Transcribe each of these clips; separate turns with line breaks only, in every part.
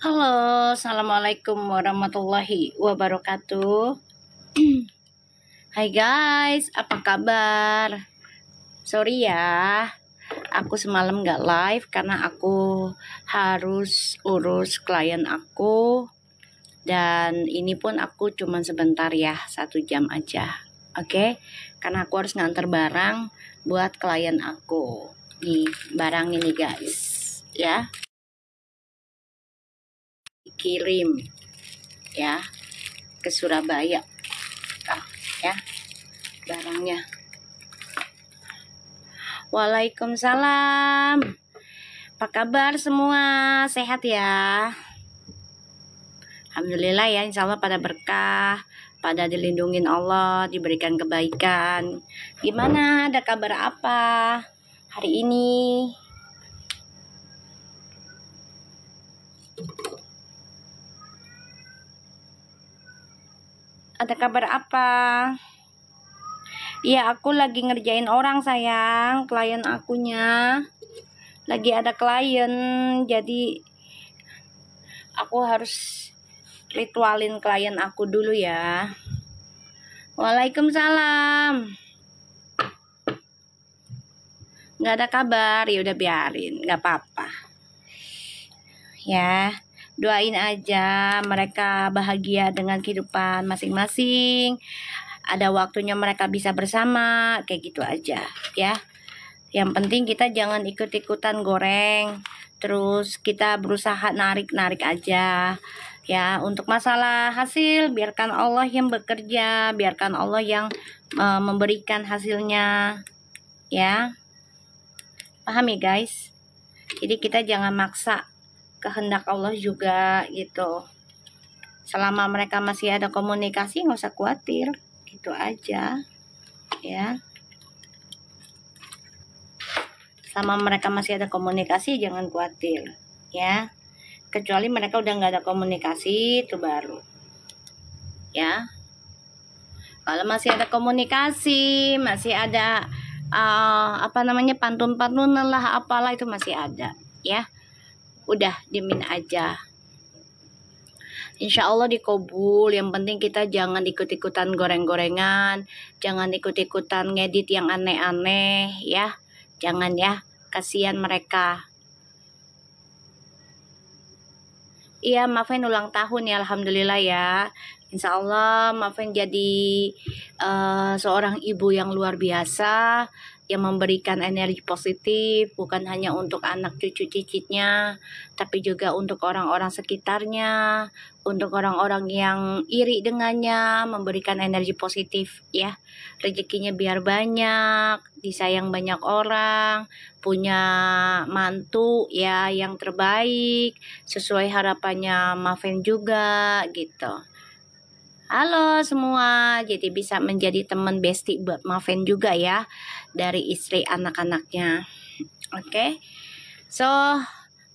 Halo, assalamualaikum warahmatullahi wabarakatuh. Hai guys, apa kabar? Sorry ya, aku semalam gak live karena aku harus urus klien aku. Dan ini pun aku cuman sebentar ya, 1 jam aja. Oke, karena aku harus nganter barang buat klien aku. Nih, barang ini guys, ya. Kirim ya ke Surabaya. Ya, barangnya. Waalaikumsalam. Apa kabar semua? Sehat ya? Alhamdulillah ya, insya Allah pada berkah, pada dilindungin Allah, diberikan kebaikan. Gimana? Ada kabar apa hari ini? Ada kabar apa? Iya, aku lagi ngerjain orang sayang, klien akunya. Lagi ada klien, jadi aku harus ritualin klien aku dulu ya. Waalaikumsalam. Nggak ada kabar, ya udah biarin, nggak apa-apa. Ya, doain aja mereka bahagia dengan kehidupan masing-masing. Ada waktunya mereka bisa bersama, kayak gitu aja ya. Yang penting kita jangan ikut-ikutan goreng, terus kita berusaha narik-narik aja ya. Untuk masalah hasil, biarkan Allah yang bekerja, biarkan Allah yang memberikan hasilnya ya. Paham ya guys? Jadi kita jangan maksa kehendak Allah juga gitu. Selama mereka masih ada komunikasi, nggak usah khawatir, gitu aja ya. Sama mereka masih ada komunikasi, jangan khawatir ya. Kecuali mereka udah nggak ada komunikasi, itu baru ya. Kalau masih ada komunikasi, masih ada pantun-pantun lah, apalah itu masih ada ya. Udah diemin aja, insya Allah dikabul. Yang penting kita jangan ikut-ikutan goreng-gorengan, jangan ikut-ikutan ngedit yang aneh-aneh ya. Jangan ya, kasihan mereka. Iya, maafin ulang tahun ya, alhamdulillah ya. Insya Allah maafin jadi seorang ibu yang luar biasa, yang memberikan energi positif, bukan hanya untuk anak cucu cicitnya, tapi juga untuk orang-orang sekitarnya, untuk orang-orang yang iri dengannya, memberikan energi positif ya. Rezekinya biar banyak, disayang banyak orang, punya mantu ya yang terbaik, sesuai harapannya Maven juga gitu. Halo semua, jadi bisa menjadi teman bestie buat Maven juga ya, dari istri anak-anaknya. Oke, so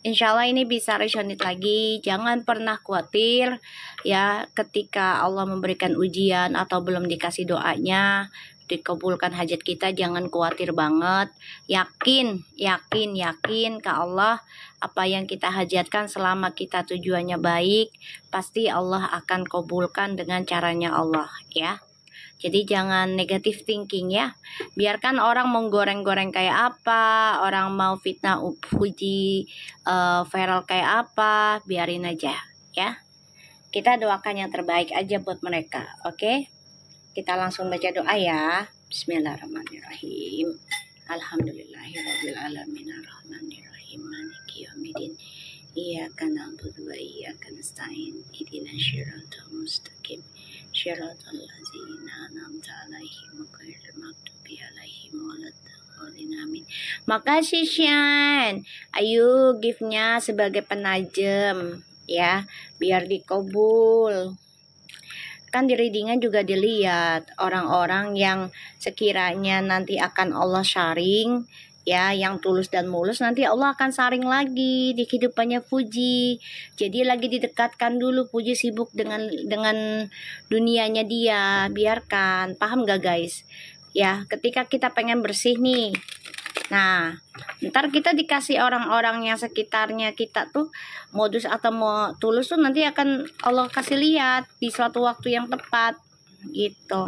insya Allah ini bisa resonate lagi. Jangan pernah khawatir ya, ketika Allah memberikan ujian atau belum dikasih doanya, dikabulkan hajat kita, jangan khawatir banget. Yakin ke Allah, apa yang kita hajatkan selama kita tujuannya baik, pasti Allah akan kabulkan dengan caranya Allah ya. Jadi jangan negative thinking ya. Biarkan orang mau goreng-goreng kayak apa, orang mau fitnah puji viral kayak apa, biarin aja ya. Kita doakan yang terbaik aja buat mereka, oke? Kita langsung baca doa ya. Bismillahirrahmanirrahim. Alhamdulillahirabbil alamin arrahmanirrahim maliki yaumiddin. Iyyaka na'budu wa iyyaka nasta'in. Ihdinas siratal mustaqim. Shiratal ladzina an'amta 'alaihim ghairil maghdubi 'alaihim waladdallin. Amin. Makasih Shan. Ayo gift-nya sebagai penajem ya, biar dikabul. Kan di readingan juga dilihat orang-orang yang sekiranya nanti akan Allah sharing ya, yang tulus dan mulus, nanti Allah akan sharing lagi di kehidupannya Puji. Jadi lagi didekatkan dulu, Puji sibuk dengan dunianya dia, biarkan. Paham gak guys? Ya, ketika kita pengen bersih nih, Nah, ntar kita dikasih orang-orang yang sekitarnya kita tuh modus atau mau tulus tuh nanti akan Allah kasih lihat di suatu waktu yang tepat gitu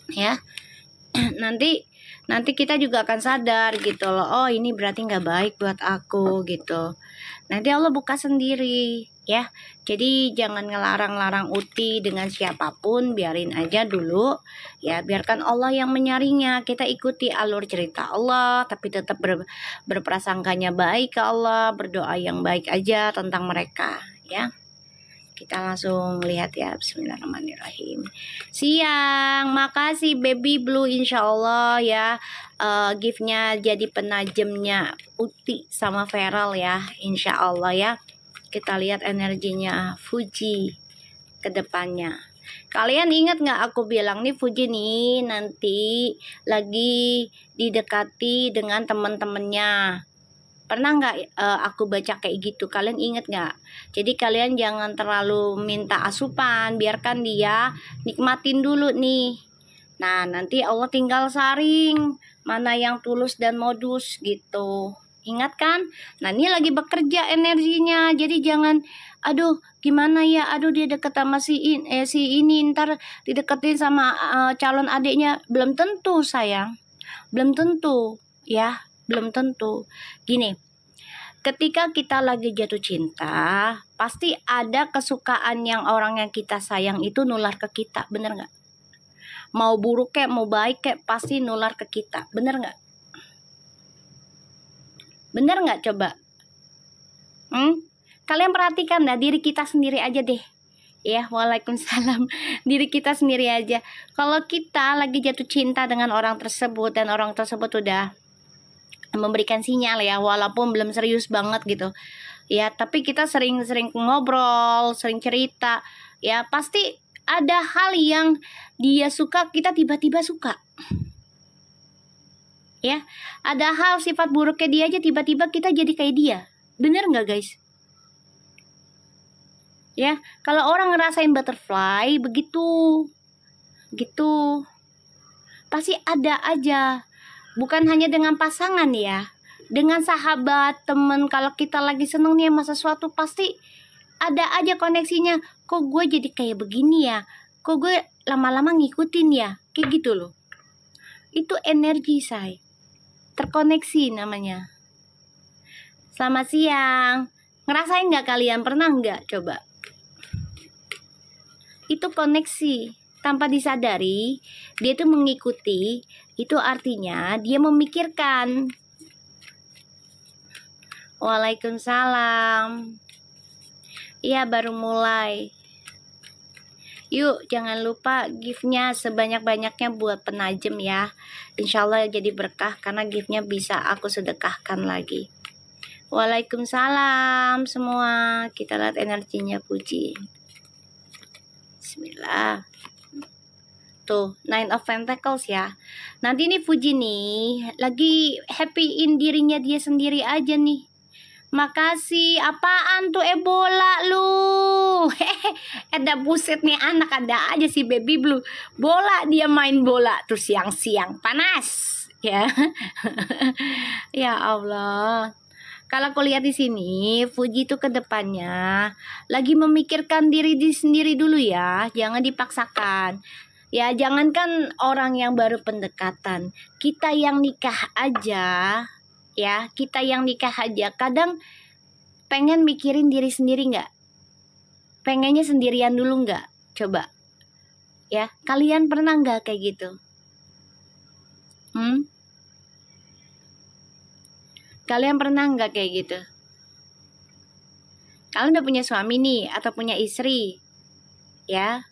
ya. nanti kita juga akan sadar gitu loh, oh ini berarti nggak baik buat aku gitu. Nanti Allah buka sendiri ya. Jadi jangan ngelarang-larang Uti dengan siapapun, biarin aja dulu ya, biarkan Allah yang menyaringnya. Kita ikuti alur cerita Allah, tapi tetap berprasangkanya baik ke Allah, berdoa yang baik aja tentang mereka ya. Kita langsung lihat ya. Bismillahirrahmanirrahim. Siang, makasih Baby Blue, insya Allah ya. Giftnya jadi penajamnya Uti sama Feral ya, insya Allah ya. Kita lihat energinya Fuji ke depannya. Kalian ingat nggak aku bilang nih, Fuji nih nanti lagi didekati dengan teman-temannya. Pernah nggak aku baca kayak gitu? Kalian inget nggak? Jadi kalian jangan terlalu minta asupan, biarkan dia nikmatin dulu nih. Nah, nanti Allah tinggal saring mana yang tulus dan modus gitu. Ingat kan? Nah, ini lagi bekerja energinya. Jadi jangan, aduh gimana ya, aduh dia deket sama si ini, ntar dideketin sama calon adiknya. Belum tentu sayang, belum tentu ya. Belum tentu. Gini, ketika kita lagi jatuh cinta, pasti ada kesukaan yang orang yang kita sayang itu nular ke kita, bener nggak? Mau buruk kek, mau baik kek, pasti nular ke kita, bener nggak? Bener nggak coba? Kalian perhatikan dah diri kita sendiri aja deh. Ya, waalaikumsalam. Diri kita sendiri aja. Kalau kita lagi jatuh cinta dengan orang tersebut dan orang tersebut udah memberikan sinyal ya, walaupun belum serius banget gitu ya, tapi kita sering-sering ngobrol, sering cerita ya, pasti ada hal yang dia suka, kita tiba-tiba suka ya. Ada hal sifat buruknya dia aja, tiba-tiba kita jadi kayak dia. Bener nggak guys? Ya, kalau orang ngerasain butterfly begitu gitu, pasti ada aja. Bukan hanya dengan pasangan ya, dengan sahabat, temen. Kalau kita lagi seneng nih sama sesuatu, pasti ada aja koneksinya. Kok gue jadi kayak begini ya? Kok gue lama-lama ngikutin ya? Kayak gitu loh. Itu energi say, terkoneksi namanya. Selamat siang. Ngerasain nggak kalian? Pernah nggak? Coba. Itu koneksi. Tanpa disadari, dia tuh mengikuti. Itu artinya dia memikirkan. Waalaikumsalam. Iya, baru mulai. Yuk, jangan lupa giftnya sebanyak-banyaknya buat penajem ya. Insya Allah jadi berkah, karena giftnya bisa aku sedekahkan lagi. Waalaikumsalam semua. Kita lihat energinya Puji. Bismillah. Tuh, Nine of Pentacles ya. Nanti nih Fuji nih lagi happyin dirinya dia sendiri aja nih. Makasih. Apaan tuh Ebola lu? Ada buset nih anak, ada aja si Baby Blue. Bola, dia main bola tuh siang-siang. Panas ya. Ya Allah. Kalau aku lihat di sini, Fuji tuh ke depannya lagi memikirkan diri sendiri dulu ya. Jangan dipaksakan. Ya, jangankan orang yang baru pendekatan, kita yang nikah aja, ya, kita yang nikah aja, kadang pengen mikirin diri sendiri nggak? Pengennya sendirian dulu nggak? Coba, ya, kalian pernah nggak kayak gitu? Kalian pernah nggak kayak gitu? Kalian udah punya suami nih, atau punya istri, ya?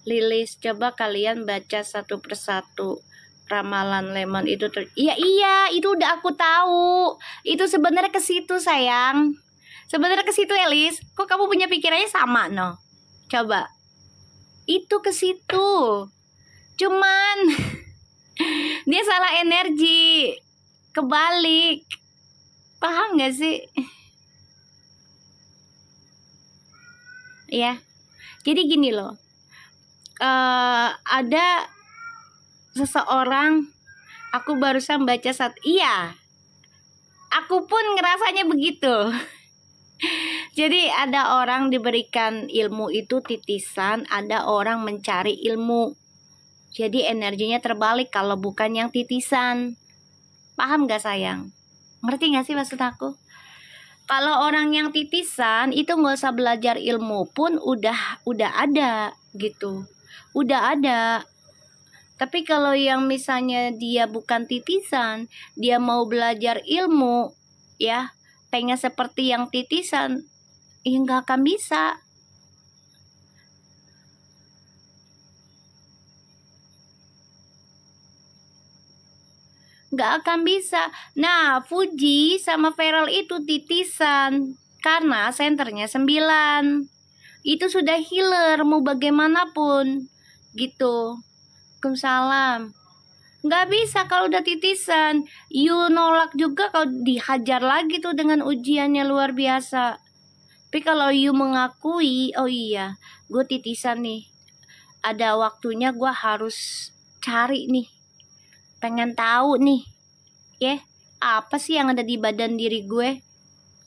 Lilis, coba kalian baca satu persatu ramalan lemon itu tuh. Iya, itu udah aku tahu. Itu sebenarnya ke situ sayang. Sebenarnya ke situ Elis. Kok kamu punya pikirannya sama no? Coba. Itu ke situ. Cuman dia salah energi. Kebalik. Paham gak sih? Ya. Jadi gini loh. Ada seseorang, aku barusan baca iya, aku pun ngerasanya begitu. Jadi ada orang diberikan ilmu itu titisan, ada orang mencari ilmu. Jadi energinya terbalik kalau bukan yang titisan. Paham gak sayang? Ngerti gak sih maksud aku? Kalau orang yang titisan itu nggak usah belajar ilmu pun udah ada gitu, udah ada. Tapi kalau yang misalnya dia bukan titisan, dia mau belajar ilmu, ya pengen seperti yang titisan, ya nggak akan bisa. Nggak akan bisa. Nah, Fuji sama Feral itu titisan karena senternya 9. Itu sudah healer mau bagaimanapun gitu. Waalaikumsalam. Nggak bisa kalau udah titisan. You nolak juga kalau dihajar lagi tuh dengan ujiannya luar biasa. Tapi kalau you mengakui, oh iya, gue titisan nih, ada waktunya gue harus cari nih, pengen tahu nih, ya apa sih yang ada di badan diri gue.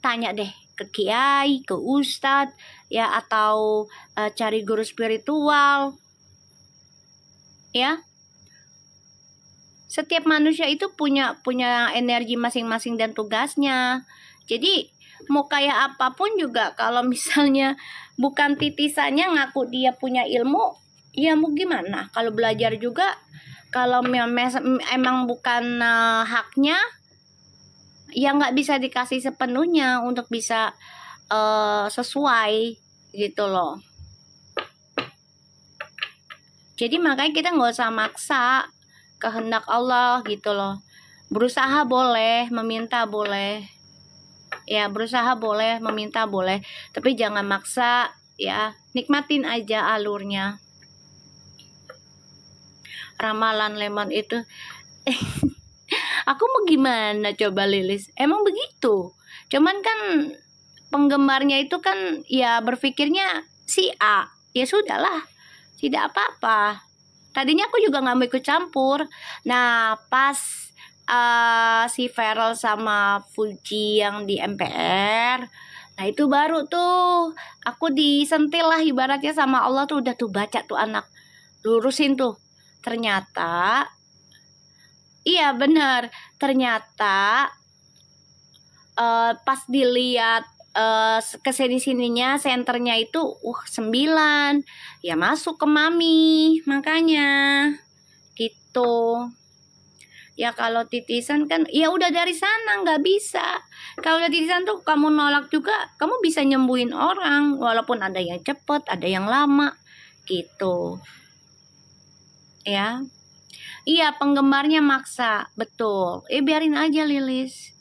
Tanya deh ke kiai, ke ustadz, ya atau cari guru spiritual. Ya, setiap manusia itu punya energi masing-masing dan tugasnya. Jadi mau kayak apapun juga kalau misalnya bukan titisannya ngaku dia punya ilmu, ya mau gimana? Kalau belajar juga kalau emang bukan haknya, ya nggak bisa dikasih sepenuhnya untuk bisa sesuai gitu loh. Jadi makanya kita nggak usah maksa kehendak Allah gitu loh. Berusaha boleh, meminta boleh. Ya, berusaha boleh, meminta boleh. Tapi jangan maksa ya. Nikmatin aja alurnya. Ramalan lemon itu aku mau gimana coba Lilis? Emang begitu. Cuman kan penggemarnya itu kan ya berpikirnya si A. Ya sudahlah. Tidak apa-apa. Tadinya aku juga gak mau ikut campur. Nah pas si Feral sama Fuji yang di MPR, nah itu baru tuh aku disentil lah ibaratnya sama Allah tuh. Udah tuh baca tuh anak, lurusin tuh. Ternyata iya benar. Ternyata pas dilihat kesini-sininya senternya itu 9, ya masuk ke mami, makanya gitu. Ya kalau titisan kan ya udah dari sana nggak bisa. Kalau udah titisan tuh kamu nolak juga, kamu bisa nyembuhin orang walaupun ada yang cepet, ada yang lama gitu. Ya. Iya, penggemarnya maksa, betul. Biarin aja Lilis.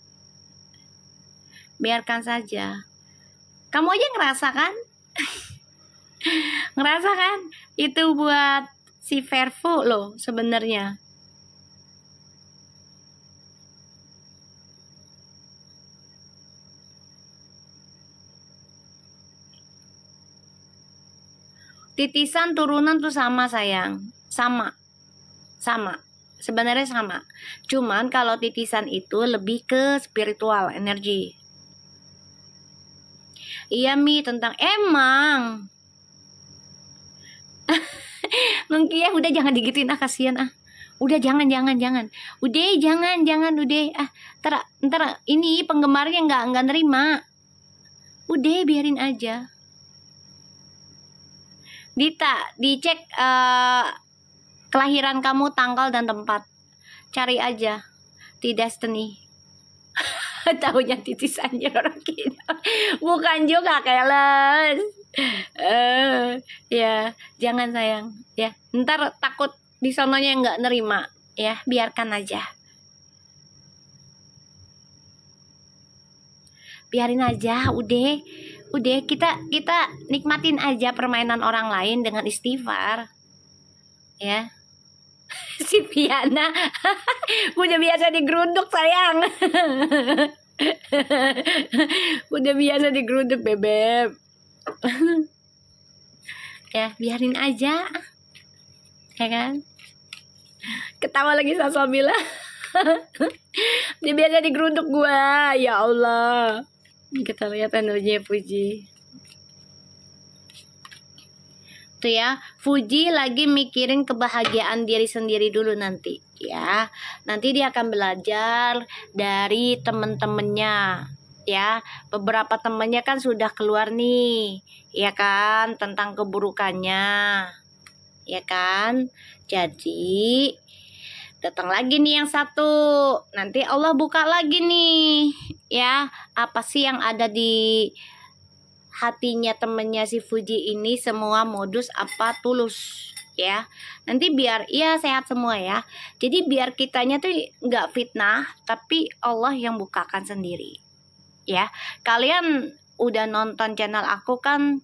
Biarkan saja. Kamu aja ngerasa kan? Ngerasa kan? Itu buat si Vervo loh sebenarnya. Titisan turunan tuh sama sayang. Sama. Sebenarnya sama. Cuman kalau titisan itu lebih ke spiritual energi. Iya Mi, tentang emang. Mengkia udah jangan digituin kasihan Udah jangan. Udah jangan udah ntar ini penggemarnya nggak nerima. Udah biarin aja. Dita, dicek kelahiran kamu, tanggal dan tempat. Cari aja di Destiny. Tahunya titisannya orang kita. Bukan juga keles. Ya, jangan sayang. Ya, ntar takut di sononya nggak nerima. Ya, biarkan aja. Biarin aja, udah kita nikmatin aja permainan orang lain dengan istighfar. Ya. Si Piana udah biasa digeruduk sayang. Udah biasa digeruduk bebek. Ya biarin aja, ya kan. Ketawa lagi sama Samila. Dia biasa digerunduk gua. Ya Allah. Kita lihat energinya Fuji. Tuh ya, Fuji lagi mikirin kebahagiaan diri sendiri dulu nanti ya. Nanti dia akan belajar dari temen-temennya ya. Beberapa temennya kan sudah keluar nih, ya kan, tentang keburukannya, ya kan. Jadi datang lagi nih yang satu. Nanti Allah buka lagi nih ya, apa sih yang ada di hatinya temennya si Fuji ini, semua modus apa tulus ya. Nanti biar ia sehat semua ya. Jadi biar kitanya tuh nggak fitnah, tapi Allah yang bukakan sendiri ya. Kalian udah nonton channel aku kan,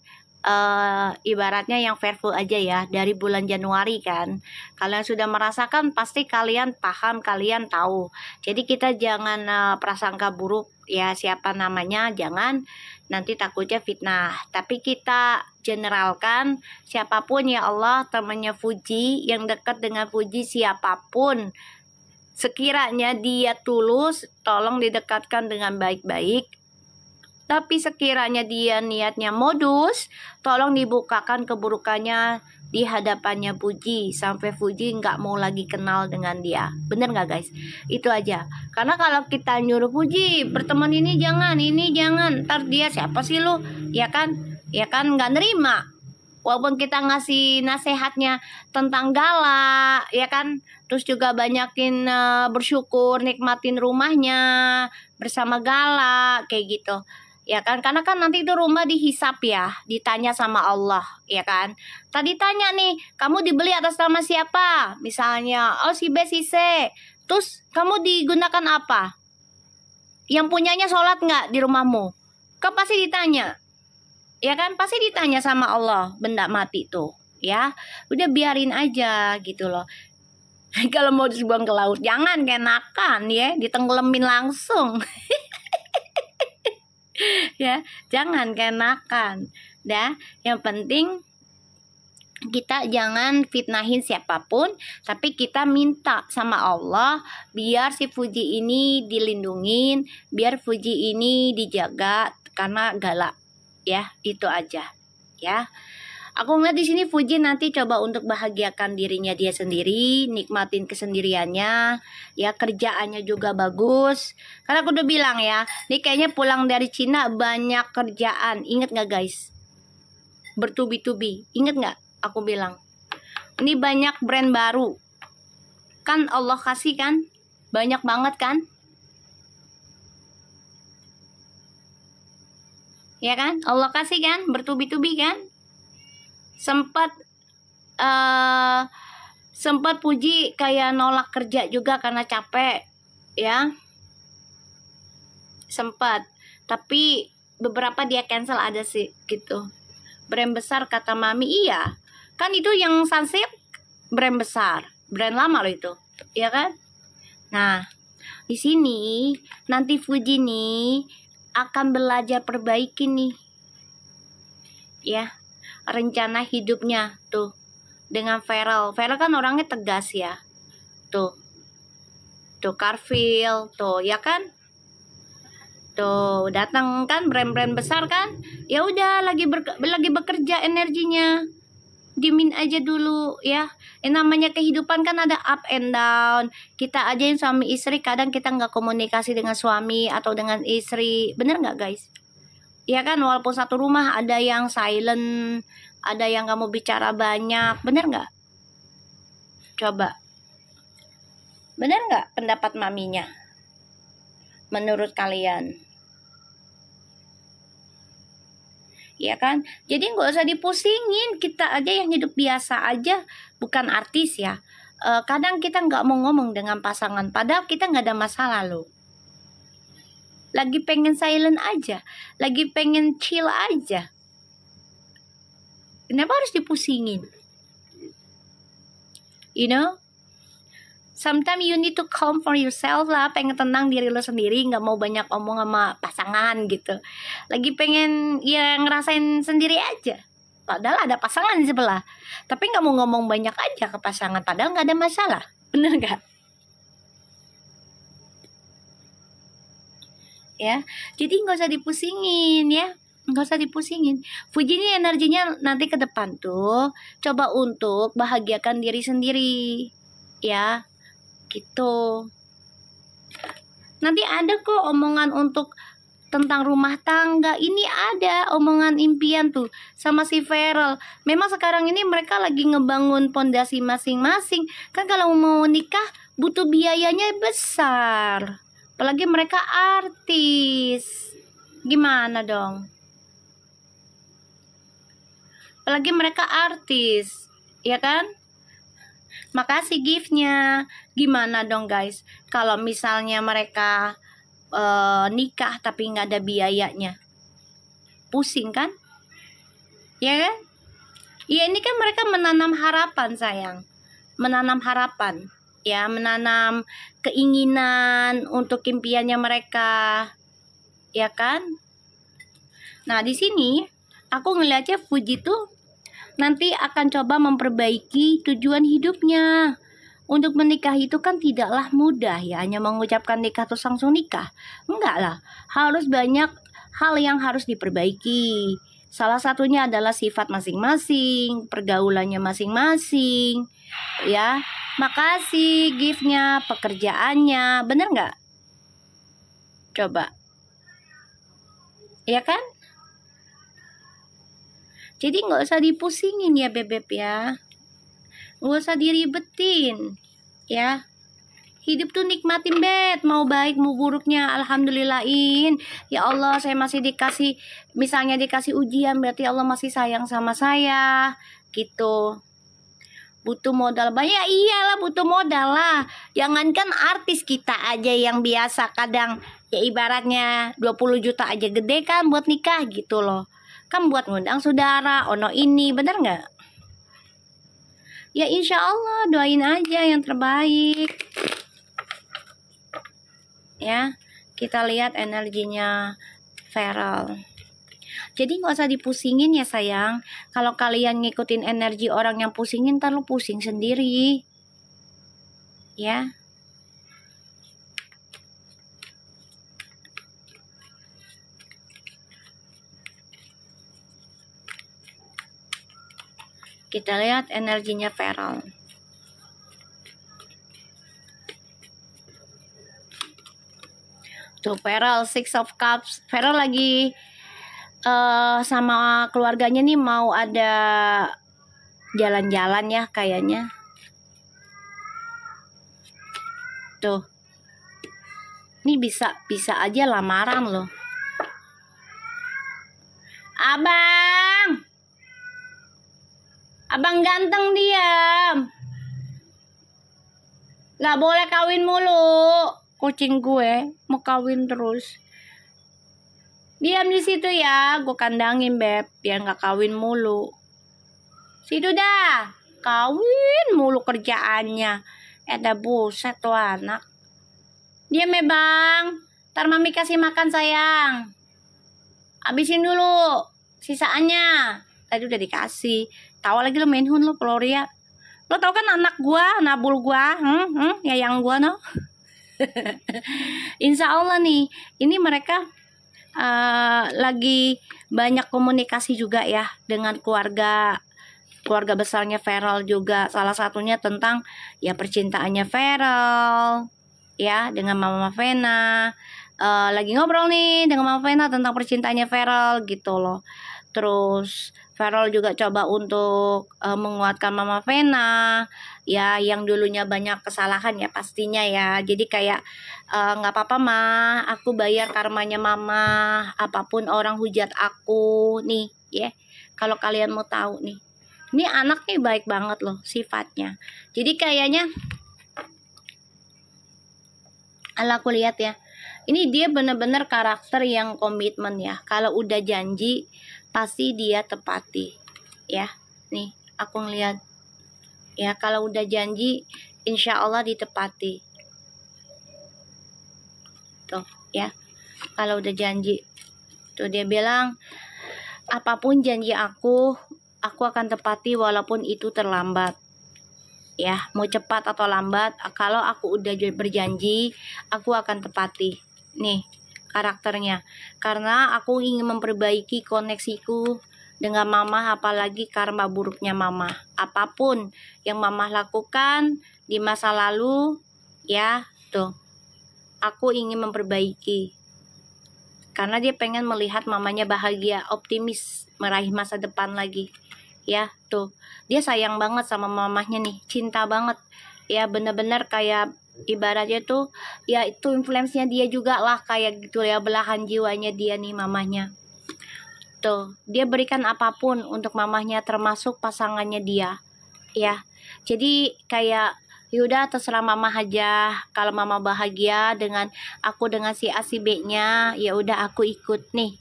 ibaratnya yang Fairful aja ya, dari bulan Januari kan. Kalian sudah merasakan, pasti kalian paham, kalian tahu. Jadi kita jangan prasangka buruk ya, siapa namanya, jangan, nanti takutnya fitnah. Tapi kita generalkan, siapapun ya Allah temannya Fuji, yang dekat dengan Fuji, siapapun sekiranya dia tulus, tolong didekatkan dengan baik-baik. Tapi sekiranya dia niatnya modus, tolong dibukakan keburukannya di hadapannya Fuji, sampai Fuji nggak mau lagi kenal dengan dia. Bener nggak guys? Itu aja. Karena kalau kita nyuruh Fuji berteman ini jangan, ntar dia siapa sih lu? Ya kan? Ya kan nggak nerima. Walaupun kita ngasih nasihatnya tentang galak, ya kan? Terus juga banyakin bersyukur, nikmatin rumahnya bersama galak, kayak gitu. Ya kan, karena kan nanti itu rumah dihisap ya, ditanya sama Allah, ya kan. Tadi tanya nih, kamu dibeli atas nama siapa? Misalnya, oh si B si C. Terus kamu digunakan apa? Yang punyanya sholat nggak di rumahmu? Kan pasti ditanya, ya kan, pasti ditanya sama Allah benda mati tuh, ya. Udah biarin aja gitu loh. Kalau mau dibuang ke laut, jangan kenakan ya, ditenggelamin langsung. Ya, jangan kenakan. Dah, yang penting kita jangan fitnahin siapapun, tapi kita minta sama Allah biar si Fuji ini dilindungin, biar Fuji ini dijaga karena galak. Ya, itu aja. Ya. Aku ngeliat di sini Fuji nanti coba untuk bahagiakan dirinya dia sendiri, nikmatin kesendiriannya, ya, kerjaannya juga bagus. Karena aku udah bilang ya, nih kayaknya pulang dari Cina banyak kerjaan. Ingat nggak guys? Bertubi-tubi. Ingat nggak? Aku bilang. Ini banyak brand baru. Kan Allah kasih kan? Banyak banget kan? Ya kan? Allah kasih kan? Bertubi-tubi kan? Sempat Puji kayak nolak kerja juga karena capek ya, sempat, tapi beberapa dia cancel ada sih gitu. Brand besar kata mami, iya kan, itu yang Sunsilk brand besar, brand lama loh itu, ya kan. Nah di sini nanti Fuji nih akan belajar perbaiki nih ya, rencana hidupnya tuh dengan Feral. Feral kan orangnya tegas ya. Tuh Carfil tuh, ya kan? Tuh datang kan brand-brand besar kan? Ya udah lagi bekerja energinya. Dimin aja dulu ya. Namanya kehidupan kan ada up and down. Kita aja yang suami istri kadang kita nggak komunikasi dengan suami atau dengan istri. Bener nggak guys? Ya kan, walaupun satu rumah ada yang silent, ada yang kamu bicara banyak, bener nggak? Coba, bener nggak pendapat maminya? Menurut kalian? Ya kan, jadi nggak usah dipusingin, kita aja yang hidup biasa aja, bukan artis ya. Kadang kita nggak mau ngomong dengan pasangan, padahal kita nggak ada masalah loh. Lagi pengen silent aja, lagi pengen chill aja. Kenapa harus dipusingin? You know, sometimes you need to calm for yourself lah. Pengen tenang diri lo sendiri, nggak mau banyak omong sama pasangan gitu. Lagi pengen ya ngerasain sendiri aja. Padahal ada pasangan di sebelah, tapi nggak mau ngomong banyak aja ke pasangan. Padahal nggak ada masalah. Bener nggak? Ya, jadi nggak usah dipusingin ya, nggak usah dipusingin. Fuji ini energinya nanti ke depan tuh coba untuk bahagiakan diri sendiri ya, gitu. Nanti ada kok omongan untuk tentang rumah tangga, ini ada omongan impian tuh sama si Feral. Memang sekarang ini mereka lagi ngebangun pondasi masing-masing kan. Kalau mau nikah butuh biayanya besar, apalagi mereka artis, gimana dong? Apalagi mereka artis, ya kan? Makasih giftnya. Gimana dong guys kalau misalnya mereka nikah tapi nggak ada biayanya? Pusing kan? Ya kan? Ya ini kan mereka menanam harapan sayang, menanam harapan ya, menanam keinginan untuk impiannya mereka, ya kan? Nah di sini aku ngeliatnya Fuji tuh nanti akan coba memperbaiki tujuan hidupnya. Untuk menikah itu kan tidaklah mudah ya, hanya mengucapkan nikah terus langsung nikah. Enggak lah, harus banyak hal yang harus diperbaiki. Salah satunya adalah sifat masing-masing, pergaulannya masing-masing. Ya, makasih giftnya, pekerjaannya, bener nggak? Coba, ya kan? Jadi nggak usah dipusingin ya bebek ya, nggak usah diribetin ya. Hidup tuh nikmatin bet, mau baik mau buruknya alhamdulillahin. Ya Allah saya masih dikasih, misalnya dikasih ujian berarti Allah masih sayang sama saya gitu. Butuh modal banyak, iyalah butuh modal lah. Jangankan artis, kita aja yang biasa kadang ya ibaratnya 20 juta aja gede kan buat nikah gitu loh. Kan buat ngundang saudara, ono ini, bener nggak? Ya insya Allah doain aja yang terbaik. Ya, kita lihat energinya Feral. Jadi nggak usah dipusingin ya sayang. Kalau kalian ngikutin energi orang yang pusingin, ntar lu pusing sendiri. Ya. Kita lihat energinya Feral. Tuh Feral, Six of Cups. Feral lagi sama keluarganya nih mau ada jalan-jalan ya kayaknya. Tuh. Ini bisa aja lamaran loh. Abang ganteng diam. Gak boleh kawin mulu. Kucing gue mau kawin terus. Diam di situ ya, gue kandangin beb biar nggak kawin mulu. Situ dah, kawin mulu kerjaannya. Ada buset tuh anak. Diam ya bang, ntar mami kasih makan sayang. Habisin dulu sisaannya. Tadi udah dikasih. Tawa lagi lo main hun lo Gloria. Lo tau kan anak gua, nabul gua, ya yang gua no. Insya Allah nih, ini mereka lagi banyak komunikasi juga ya dengan keluarga besarnya Feral juga. Salah satunya tentang ya percintaannya Feral ya dengan Mama Vena. Lagi ngobrol nih dengan Mama Vena tentang percintaannya Feral gitu loh. Terus Feral juga coba untuk menguatkan Mama Vena ya, yang dulunya banyak kesalahan ya pastinya ya. Jadi kayak nggak apa-apa mah, aku bayar karmanya mama, apapun orang hujat aku nih ya. Kalau kalian mau tahu nih, ini anak nih baik banget loh sifatnya. Jadi kayaknya aku lihat ya, ini dia bener-bener karakter yang komitmen ya. Kalau udah janji pasti dia tepati ya. Nih aku ngeliat ya, kalau udah janji insya Allah ditepati tuh ya. Kalau udah janji tuh dia bilang apapun janji aku akan tepati walaupun itu terlambat Ya, mau cepat atau lambat, kalau aku udah berjanji, aku akan tepati. Nih, karakternya. Karena aku ingin memperbaiki koneksiku dengan mama, apalagi karma buruknya mama. Apapun yang mama lakukan di masa lalu, ya, tuh. Aku ingin memperbaiki. Karena dia pengen melihat mamanya bahagia, optimis, meraih masa depan lagi. Ya, tuh. Dia sayang banget sama mamahnya nih, cinta banget. Ya, bener-bener kayak ibaratnya tuh, ya itu influence-nya dia juga lah, kayak gitu ya, belahan jiwanya dia nih mamahnya. Tuh, dia berikan apapun untuk mamahnya, termasuk pasangannya dia. Ya, jadi kayak yaudah terserah mama aja, kalau mama bahagia dengan aku dengan si A si B nya, ya udah aku ikut nih.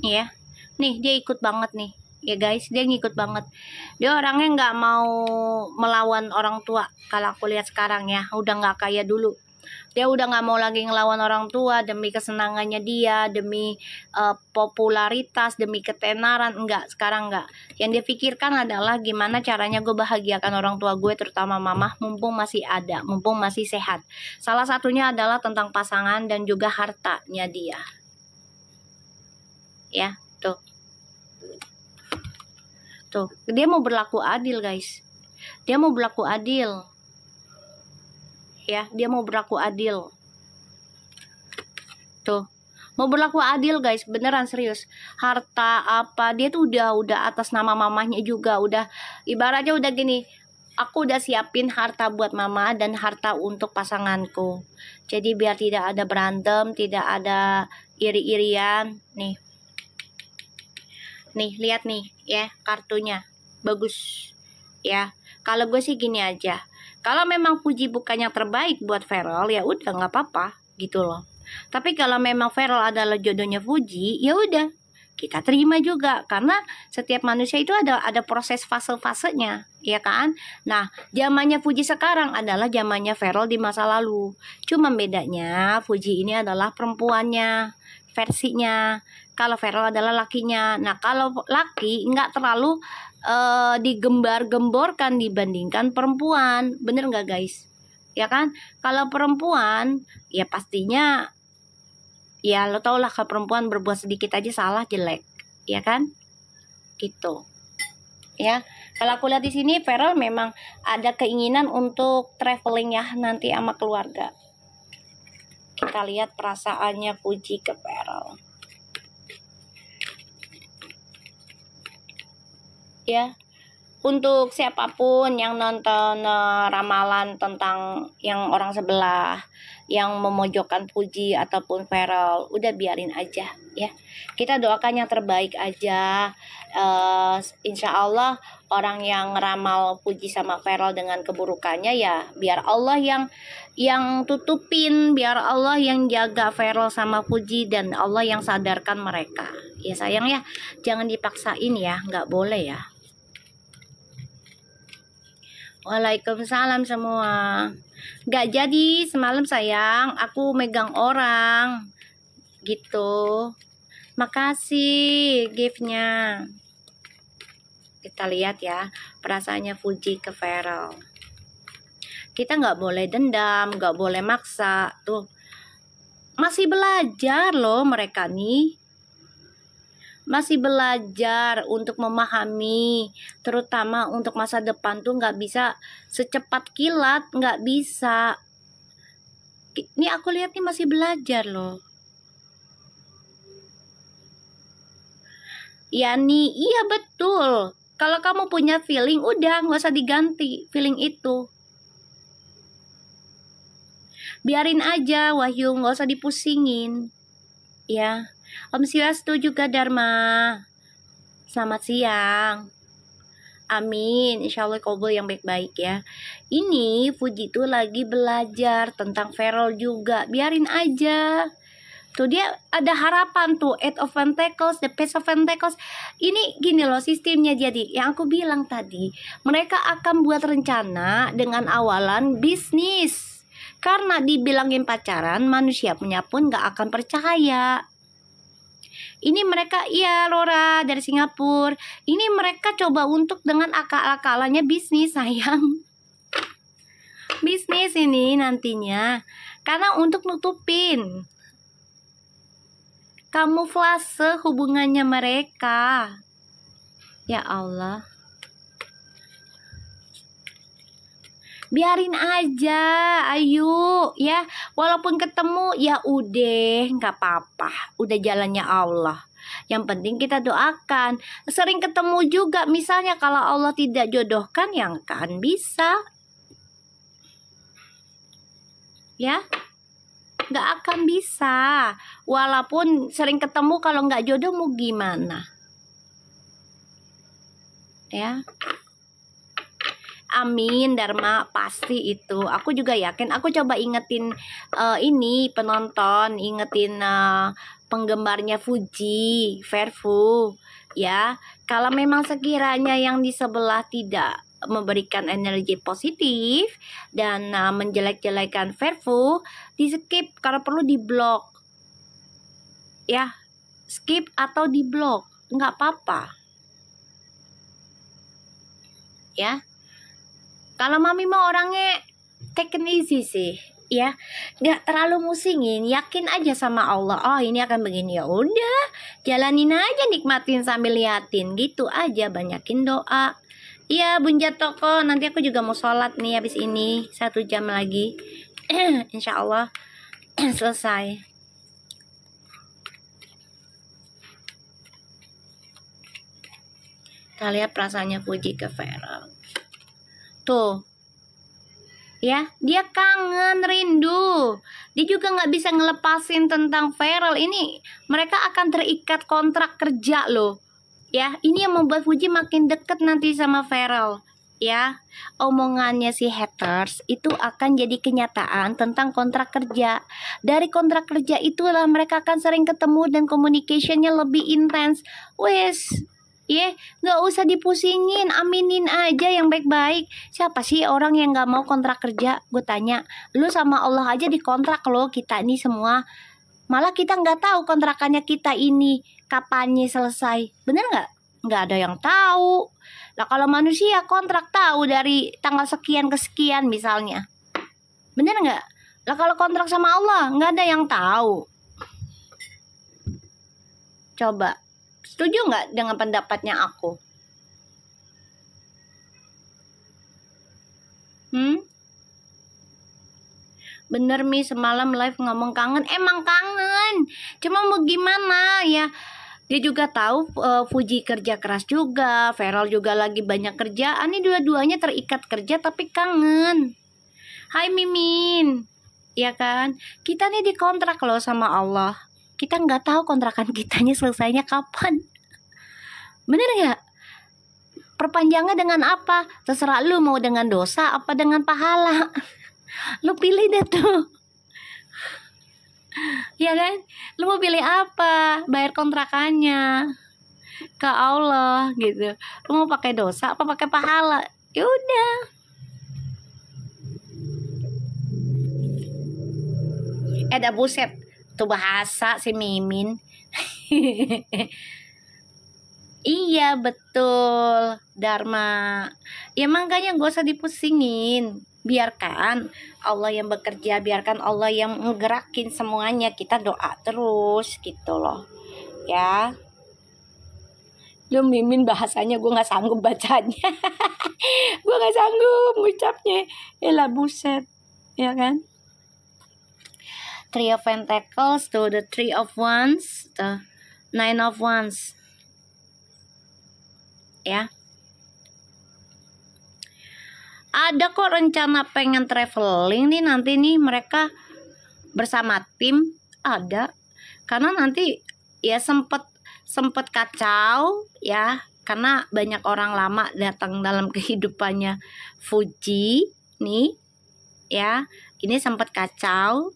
Ya, nih dia ikut banget nih. Ya guys, dia ngikut banget. Dia orangnya nggak mau melawan orang tua. Kalau aku lihat sekarang ya, udah nggak kayak dulu. Dia udah nggak mau lagi ngelawan orang tua demi kesenangannya dia, demi popularitas, demi ketenaran. Enggak, sekarang enggak. Yang dia pikirkan adalah gimana caranya gue bahagiakan orang tua gue, terutama mama, mumpung masih ada, mumpung masih sehat. Salah satunya adalah tentang pasangan dan juga hartanya dia. Ya, tuh. Tuh, dia mau berlaku adil, guys. Dia mau berlaku adil. Ya, dia mau berlaku adil. Tuh. Mau berlaku adil, guys, beneran serius. Harta apa, dia tuh udah atas nama mamahnya juga, udah ibaratnya udah gini. Aku udah siapin harta buat mama dan harta untuk pasanganku. Jadi biar tidak ada berantem, tidak ada iri-irian. Nih. Nih, lihat nih ya kartunya. Bagus. Ya. Kalau gue sih gini aja. Kalau memang Fuji bukan yang terbaik buat Feral, ya udah nggak apa-apa gitu loh. Tapi kalau memang Feral adalah jodohnya Fuji, ya udah kita terima juga, karena setiap manusia itu ada proses fase-fasenya, ya kan? Nah, zamannya Fuji sekarang adalah zamannya Feral di masa lalu. Cuma bedanya Fuji ini adalah perempuannya, versinya. Kalau Feral adalah lakinya. Nah, kalau laki nggak terlalu digembar-gemborkan dibandingkan perempuan. Bener nggak, guys? Ya kan? Kalau perempuan, ya pastinya, ya lo tau lah, kalau perempuan berbuat sedikit aja salah, jelek. Ya kan? Gitu. Ya, kalau aku lihat di sini Feral memang ada keinginan untuk traveling ya nanti sama keluarga. Kita lihat perasaannya Fuji ke Feral. Ya, untuk siapapun yang nonton ramalan tentang yang orang sebelah, yang memojokkan Fuji ataupun Feral, udah biarin aja ya. Kita doakan yang terbaik aja. Insya Allah orang yang ramal Fuji sama Feral dengan keburukannya, ya biar Allah yang tutupin, biar Allah yang jaga Feral sama Fuji, dan Allah yang sadarkan mereka. Ya sayang ya, jangan dipaksain ya, nggak boleh ya. Waalaikumsalam semua. Gak jadi semalam sayang, aku megang orang gitu. Makasih giftnya. Kita lihat ya perasaannya Fuji ke Feral. Kita nggak boleh dendam, nggak boleh maksa. Tuh, masih belajar loh mereka nih. Masih belajar untuk memahami, terutama untuk masa depan tuh nggak bisa secepat kilat, nggak bisa. Ini aku lihat nih masih belajar loh. Ya nih, iya betul. Kalau kamu punya feeling, udah nggak usah diganti feeling itu. Biarin aja Wahyu, nggak usah dipusingin. Ya. Om Swastiastu juga Dharma. Selamat siang. Amin, insya Allah kabul yang baik-baik ya. Ini Fuji tuh lagi belajar tentang Feral juga. Biarin aja. Tuh dia ada harapan tuh. Eight of Pentacles, the Page of Pentacles. Ini gini loh sistemnya, jadi yang aku bilang tadi, mereka akan buat rencana dengan awalan bisnis. Karena dibilangin pacaran, manusia punya pun gak akan percaya. Ini mereka, iya Laura dari Singapura. Ini mereka coba untuk dengan akal-akalannya bisnis sayang. bisnis ini nantinya. Karena untuk nutupin kamuflase hubungannya mereka. Ya Allah. Biarin aja, ayo ya. Walaupun ketemu ya udah, nggak apa-apa. Udah jalannya Allah. Yang penting kita doakan. Sering ketemu juga, misalnya kalau Allah tidak jodohkan, yang kan bisa. Ya, nggak akan bisa. Walaupun sering ketemu, kalau nggak jodoh mau gimana? Ya. Amin Dharma, pasti itu. Aku juga yakin. Aku coba ingetin ini penonton, ingetin penggemarnya Fuji, Verfu, ya. Kalau memang sekiranya yang di sebelah tidak memberikan energi positif dan menjelek-jelekan Verfu, di skip, kalau perlu di blok, ya. Skip atau di blok, nggak apa-apa, ya. Kalau mami mau orangnya take it easy sih, ya, nggak terlalu musingin, yakin aja sama Allah. Oh ini akan begini, ya udah, jalanin aja, nikmatin sambil liatin, gitu aja, banyakin doa. Iya Bunda Toko, nanti aku juga mau sholat nih habis ini 1 jam lagi, insya Allah selesai. Kita lihat perasaannya Puji ke Vera. Tuh, ya, dia kangen, rindu. Dia juga nggak bisa ngelepasin tentang Feral ini. Mereka akan terikat kontrak kerja loh. Ya, ini yang membuat Fuji makin deket nanti sama Feral. Ya, omongannya si haters itu akan jadi kenyataan tentang kontrak kerja. Dari kontrak kerja itulah mereka akan sering ketemu dan communication-nya lebih intens. Wes, nggak usah dipusingin, aminin aja yang baik-baik. Siapa sih orang yang nggak mau kontrak kerja? Gue tanya, lu sama Allah aja dikontrak loh kita ini semua. Malah kita nggak tahu kontrakannya kita ini kapannya selesai. Bener nggak? Nggak ada yang tahu. Lah kalau manusia kontrak tahu dari tanggal sekian ke sekian misalnya. Bener nggak? Lah kalau kontrak sama Allah nggak ada yang tahu. Coba. Setuju nggak dengan pendapatnya aku? Bener Mi, semalam live ngomong kangen. Emang kangen. Cuma mau gimana ya? Dia juga tahu Fuji kerja keras juga. Feral juga lagi banyak kerjaan. Ini dua-duanya terikat kerja tapi kangen. Hai Mimin. Ya kan? Kita nih dikontrak loh sama Allah. Kita nggak tahu kontrakan kitanya selesainya kapan. Bener nggak? Perpanjangnya dengan apa? Terserah lu mau dengan dosa apa dengan pahala. Lu pilih deh tuh. Ya kan? Lu mau pilih apa? Bayar kontrakannya ke Allah gitu. Lu mau pakai dosa apa pakai pahala? Ya udah. Ada buset tuh bahasa si Mimin. Iya betul Dharma. Ya makanya gak usah dipusingin. Biarkan Allah yang bekerja, biarkan Allah yang menggerakin semuanya. Kita doa terus gitu loh. Ya. Lu Mimin bahasanya gue gak sanggup bacanya. Gue gak sanggup ngucapnya. Elah buset. Ya kan? Three of Pentacles to the Three of Wands, the Nine of Wands. Ya. Ada kok rencana pengen traveling nih nanti nih mereka bersama tim, ada. Karena nanti ya sempet kacau ya, karena banyak orang lama datang dalam kehidupannya Fuji nih ya. Ini sempet kacau,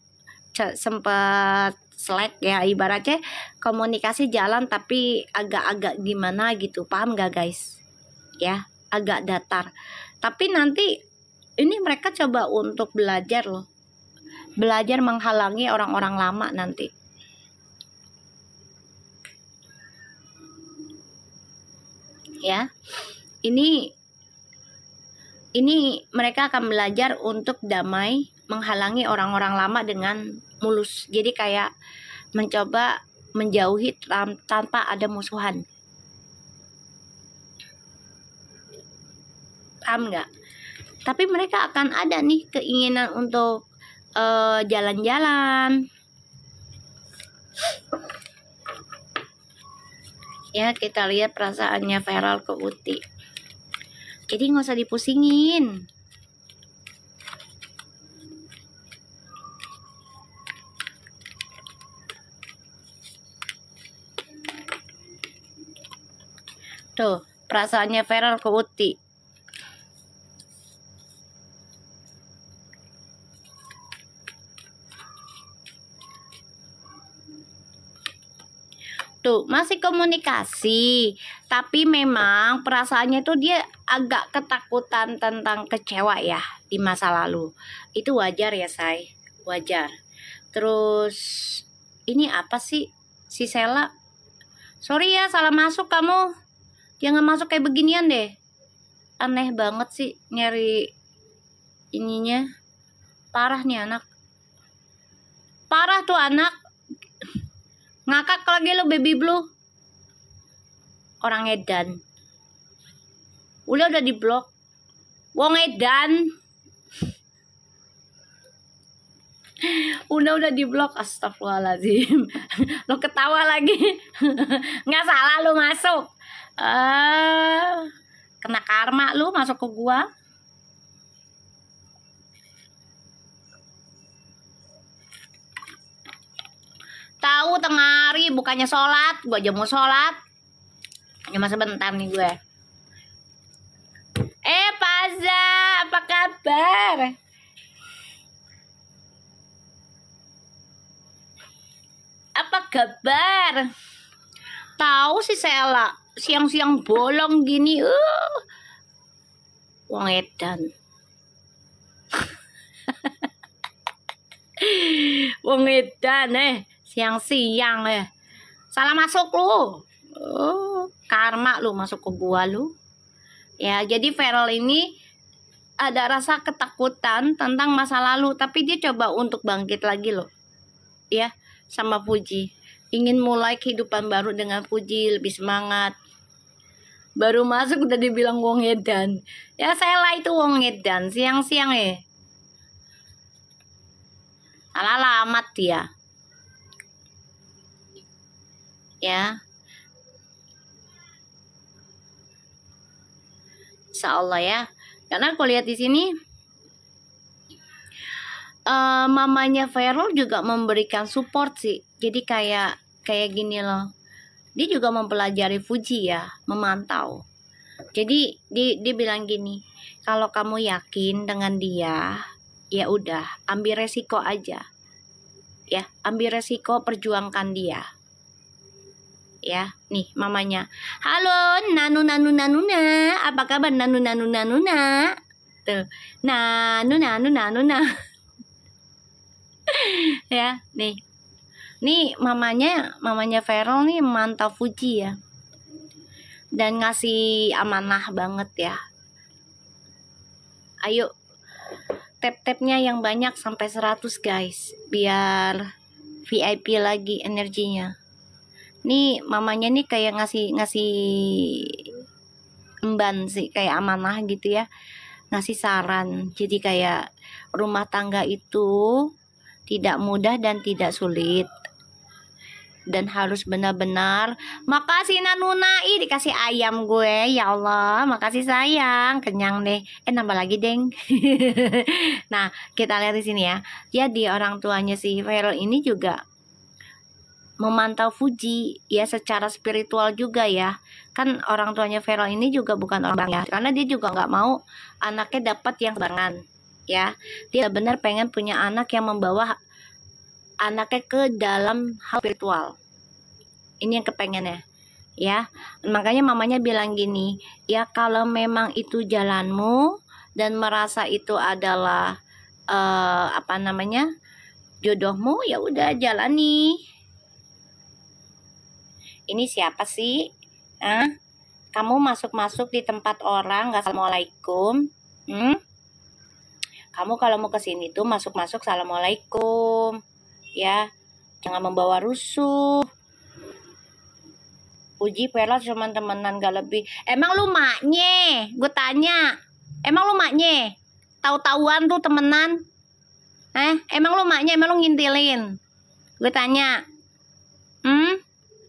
sempet slack ya, ibaratnya komunikasi jalan tapi agak-agak gimana gitu, paham gak guys? Ya, agak datar. Tapi nanti ini mereka coba untuk belajar loh, belajar menghalangi orang-orang lama nanti. Ya, ini Ini mereka akan belajar untuk damai, menghalangi orang-orang lama dengan mulus. Jadi kayak mencoba menjauhi tanpa ada musuhan. Paham nggak? Tapi mereka akan ada nih keinginan untuk jalan-jalan. Ya, kita lihat perasaannya Feral ke Uti. Jadi nggak usah dipusingin. Tuh, perasaannya Feral ke Uti. Tuh, masih komunikasi, tapi memang perasaannya tuh dia agak ketakutan tentang kecewa ya di masa lalu. Itu wajar ya, Say. Wajar. Terus ini apa sih si Sela? Sorry ya, salah masuk kamu. Jangan masuk kayak beginian deh. Aneh banget sih nyari ininya. Parah nih anak. Parah tuh anak. Ngakak lagi lo baby blue. Orang edan. Udah di blok. Wong edan. Udah di blok. Astagfirullahaladzim. Lo ketawa lagi. Nggak salah lo masuk. Kena karma lu masuk ke gua. Tahu tengah hari bukannya sholat, gua aja mau sholat. Cuma sebentar nih gue. Paza, apa kabar? Apa kabar? Tahu si Sela siang-siang bolong gini, wong edan. Wong edan siang-siang salah masuk lu. Karma lu masuk ke gua lu. Ya, jadi Feral ini ada rasa ketakutan tentang masa lalu, tapi dia coba untuk bangkit lagi loh. Ya, sama Puji. Ingin mulai kehidupan baru dengan Puji, lebih semangat. Baru masuk udah dibilang wong edan. Ya, Sela itu wong edan, siang-siang Salah alamat dia. Ya. Insya Allah ya. Karena aku lihat di sini mamanya Feral juga memberikan support sih. Jadi kayak gini loh. Dia juga mempelajari Fuji ya, memantau. Jadi dia bilang gini, kalau kamu yakin dengan dia, ya udah, ambil resiko aja. Ya, ambil resiko, perjuangkan dia. Ya, nih mamanya. Halo, nanu na. Apa kabar nanu na? Tuh. Nanu na. Ya, nih. Nih mamanya Feral nih memantau Fuji ya. Dan ngasih amanah banget ya. Ayo tap-tapnya yang banyak sampai 100 guys, biar VIP lagi energinya. Nih mamanya nih kayak ngasih emban sih, kayak amanah gitu ya, ngasih saran. Jadi kayak rumah tangga itu tidak mudah dan tidak sulit, dan harus benar-benar. Makasih Nanuna, dikasih ayam gue, ya Allah, makasih sayang, kenyang deh. Nambah lagi deng. Nah, kita lihat di sini ya. Jadi orang tuanya si Feral ini juga memantau Fuji ya, secara spiritual juga ya. Kan orang tuanya Feral ini juga bukan orang ya, karena dia juga nggak mau anaknya dapat yang sembarangan ya. Dia benar pengen punya anak yang membawa anaknya ke dalam hal spiritual. Ini yang kepengennya ya. Makanya mamanya bilang gini, ya kalau memang itu jalanmu dan merasa itu adalah jodohmu, ya udah jalani. Ini siapa sih? Kamu masuk di tempat orang, gak assalamualaikum. Kamu kalau mau kesini tuh masuk-masuk assalamualaikum, ya. Jangan membawa rusuh. Puji Vela cuma temenan gak lebih. Emang lu maknya? Gue tanya. Emang lu maknya? Tahu-tahuan tuh temenan? Emang lu maknya? Emang lu ngintilin? Gue tanya.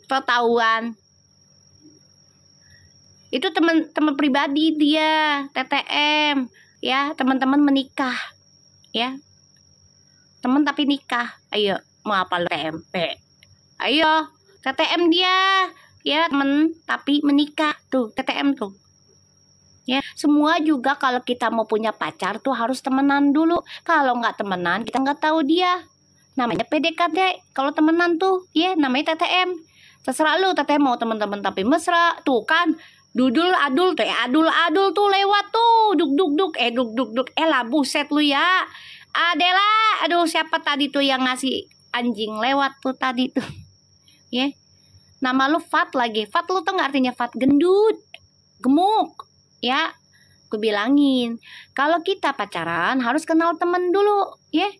Tahu-tahuan. Itu teman pribadi dia, TTM, ya, teman-teman menikah, ya. Teman tapi nikah. Ayo, mau apa lu TMP? Ayo, TTM dia, ya, teman tapi menikah tuh, TTM tuh. Ya, semua juga kalau kita mau punya pacar tuh harus temenan dulu. Kalau nggak temenan, kita nggak tahu dia. Namanya PDKT. Kalau temenan tuh, ya, namanya TTM. Terserah lu, TTM mau teman-teman tapi mesra, tuh kan. Dudul adul tuh, adul tuh lewat tuh, duk lah buset lu ya. Adela, aduh siapa tadi tuh yang ngasih anjing lewat tuh tadi tuh, ya. Nama lu Fat lagi, Fat lu tuh nggak artinya Fat, gendut, gemuk, ya. Gue bilangin, kalau kita pacaran harus kenal temen dulu, ya.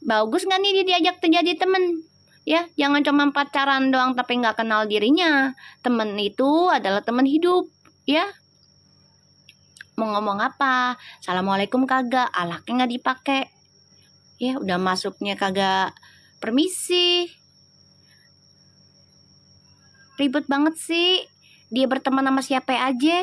Bagus nggak nih diajak jadi temen? Ya, jangan cuma pacaran doang tapi nggak kenal dirinya. Temen itu adalah temen hidup, ya. Mau ngomong apa? Assalamualaikum kagak, alaknya nggak dipakai. Ya, udah masuknya kagak permisi. Ribet banget sih. Dia berteman sama siapa aja.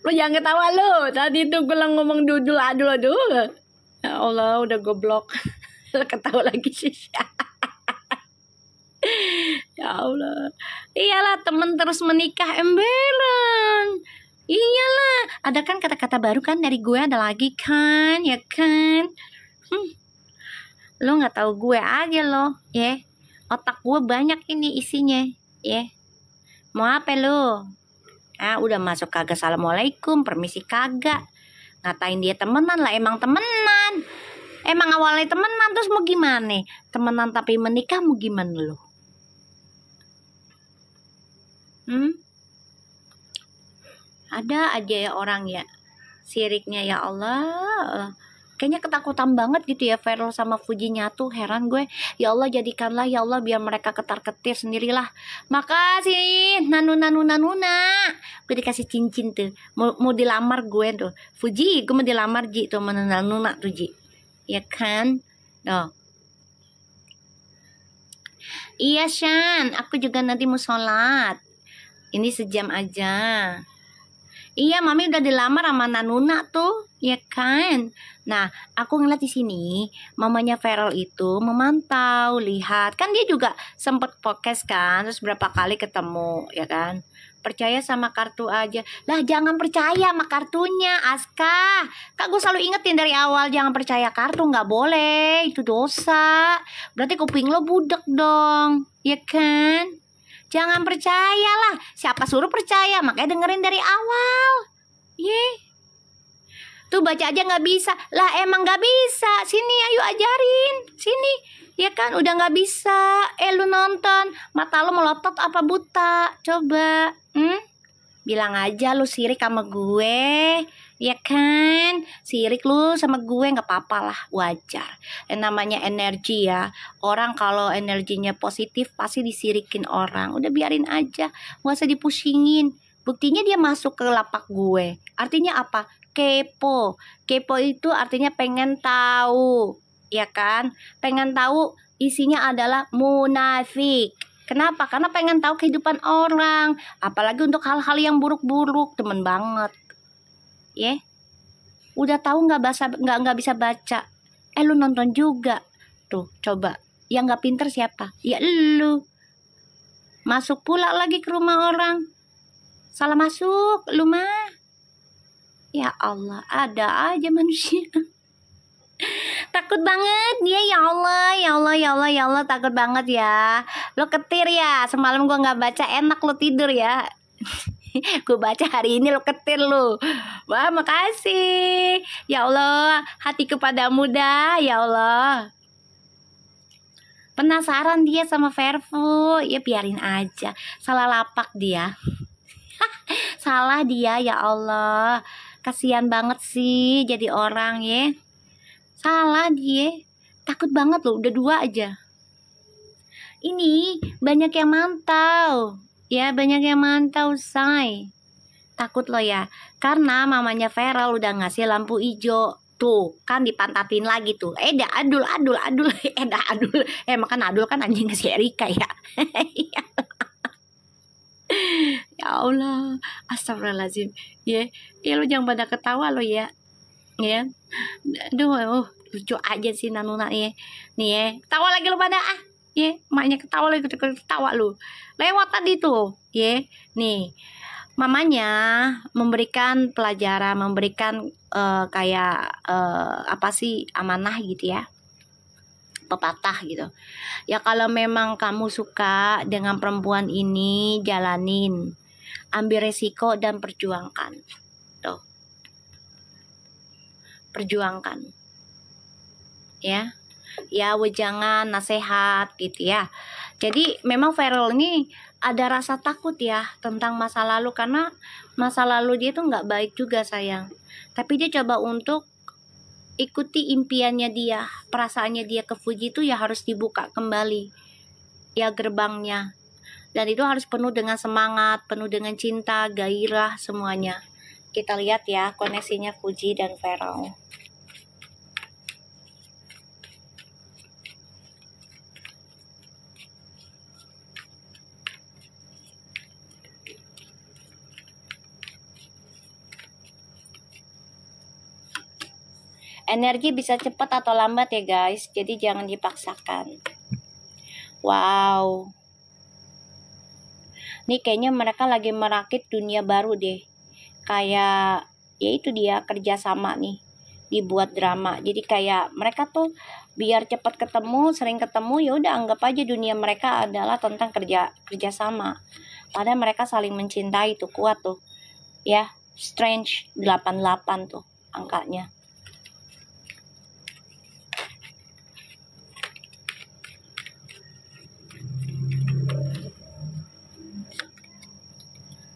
Lu jangan ketawa lu. Tadi tuh gue ngomong dudul aduh. Ya Allah, udah goblok. Ketawa lagi sih. Ya Allah. Iyalah, temen terus menikah embelan. Iyalah, ada kan kata-kata baru kan dari gue, ada lagi kan, ya kan. Lo nggak tahu gue aja lo, ya. Otak gue banyak ini isinya, ya. Mau apa lo? Udah masuk kagak assalamualaikum, permisi kagak. Ngatain dia temenan lah, emang temenan. Emang awalnya temenan, terus mau gimana? Temenan tapi menikah mau gimana lo? Ada aja ya orang ya, siriknya ya Allah. Kayaknya ketakutan banget gitu ya Feral sama Fuji nyatu. Heran gue. Ya Allah, jadikanlah ya Allah biar mereka ketar-ketir sendirilah. Makasih Nana. Gue dikasih cincin tuh. Mau dilamar gue tuh. Fuji, gue mau dilamar Ji tuh sama Nana tuh Ji. Ya kan? Tuh. Iya Shan, aku juga nanti mau sholat. Ini sejam aja. Iya, Mami udah dilamar sama Nanuna tuh, ya kan? Nah, aku ngeliat di sini, mamanya Feral itu memantau, lihat. Kan dia juga sempet podcast kan, terus berapa kali ketemu, ya kan? Percaya sama kartu aja. Lah, jangan percaya sama kartunya, Aska. Kak, gue selalu ingetin dari awal, jangan percaya kartu, nggak boleh. Itu dosa. Berarti kuping lo budek dong, ya kan? Jangan percayalah. Siapa suruh percaya? Makanya dengerin dari awal. Tuh baca aja nggak bisa. Lah emang nggak bisa. Sini ayo ajarin. Sini. Ya kan udah nggak bisa. Lu nonton. Mata lo melotot apa buta? Coba. Bilang aja lu sirik sama gue. Ya kan? Sirik lu sama gue nggak apa-apa lah. Wajar. Namanya energi ya. Orang kalau energinya positif pasti disirikin orang. Udah biarin aja. Nggak usah dipusingin. Buktinya dia masuk ke lapak gue. Artinya apa? Kepo. Kepo itu artinya pengen tahu. Ya kan? Pengen tahu isinya adalah munafik. Kenapa? Karena pengen tahu kehidupan orang. Apalagi untuk hal-hal yang buruk-buruk. Temen banget. Udah tahu nggak bisa baca. Lu nonton juga. Tuh, coba. Yang nggak pinter siapa? Ya lu. Masuk pula lagi ke rumah orang. Salah masuk, lu mah. Ya Allah, ada aja manusia. Takut banget dia, ya Allah, takut banget ya. Lo ketir ya, semalam gua nggak baca, enak lo tidur ya. Gue baca hari ini lo ketir lo. Wah, makasih. Ya Allah, hati kepadamu dah, ya Allah. Penasaran dia sama Verfu, ya biarin aja. Salah lapak dia. Salah dia, ya Allah. Kasihan banget sih jadi orang ya. Salah dia. Takut banget loh, udah 2 aja. Ini banyak yang mantau. Ya, banyak yang mantau, say. Takut lo ya. Karena mamanya Feral udah ngasih lampu hijau. Tuh, kan dipantatin lagi tuh. Dah adul. Dah adul. Makan adul kan anjing si Erika ya. Ya Allah, astagfirullahaladzim. Ya, lo jangan pada ketawa lo ya. Ya. Aduh, lucu aja sih Nanuna ya. Nih ya, ketawa lagi lo pada ah. Ya, maknya ketawa lagi, ketawa lo. Lewat tadi tuh, ya. Nih, mamanya memberikan pelajaran, memberikan kayak apa sih, amanah gitu ya, pepatah gitu ya. Kalau memang kamu suka dengan perempuan ini, jalanin, ambil resiko dan perjuangkan. Tuh, perjuangkan ya. Ya, wejangan, nasihat gitu ya. Jadi memang Feral ini ada rasa takut ya tentang masa lalu, karena masa lalu dia tuh nggak baik juga sayang. Tapi dia coba untuk ikuti impiannya dia, perasaannya dia ke Fuji itu ya harus dibuka kembali ya gerbangnya. Dan itu harus penuh dengan semangat, penuh dengan cinta, gairah, semuanya. Kita lihat ya koneksinya Fuji dan Feral. Energi bisa cepat atau lambat ya guys, jadi jangan dipaksakan. Wow, nih kayaknya mereka lagi merakit dunia baru deh. Kayak ya itu dia kerjasama nih, dibuat drama. Jadi kayak mereka tuh biar cepat ketemu, sering ketemu, ya udah anggap aja dunia mereka adalah tentang kerjasama. Padahal mereka saling mencintai tuh, kuat tuh ya. Strange 88 tuh angkanya.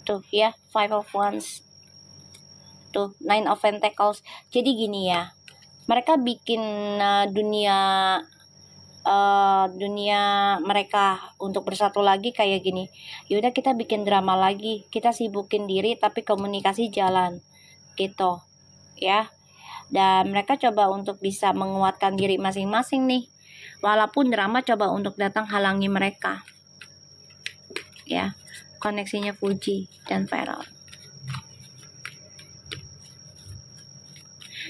Tuh ya, 5 of Wands. Tuh, 9 of Pentacles. Jadi gini ya, mereka bikin dunia mereka untuk bersatu lagi kayak gini. Yaudah kita bikin drama lagi, kita sibukin diri tapi komunikasi jalan gitu ya. Dan mereka coba untuk bisa menguatkan diri masing-masing nih, walaupun drama coba untuk datang halangi mereka ya. Koneksinya Fuji dan Feral.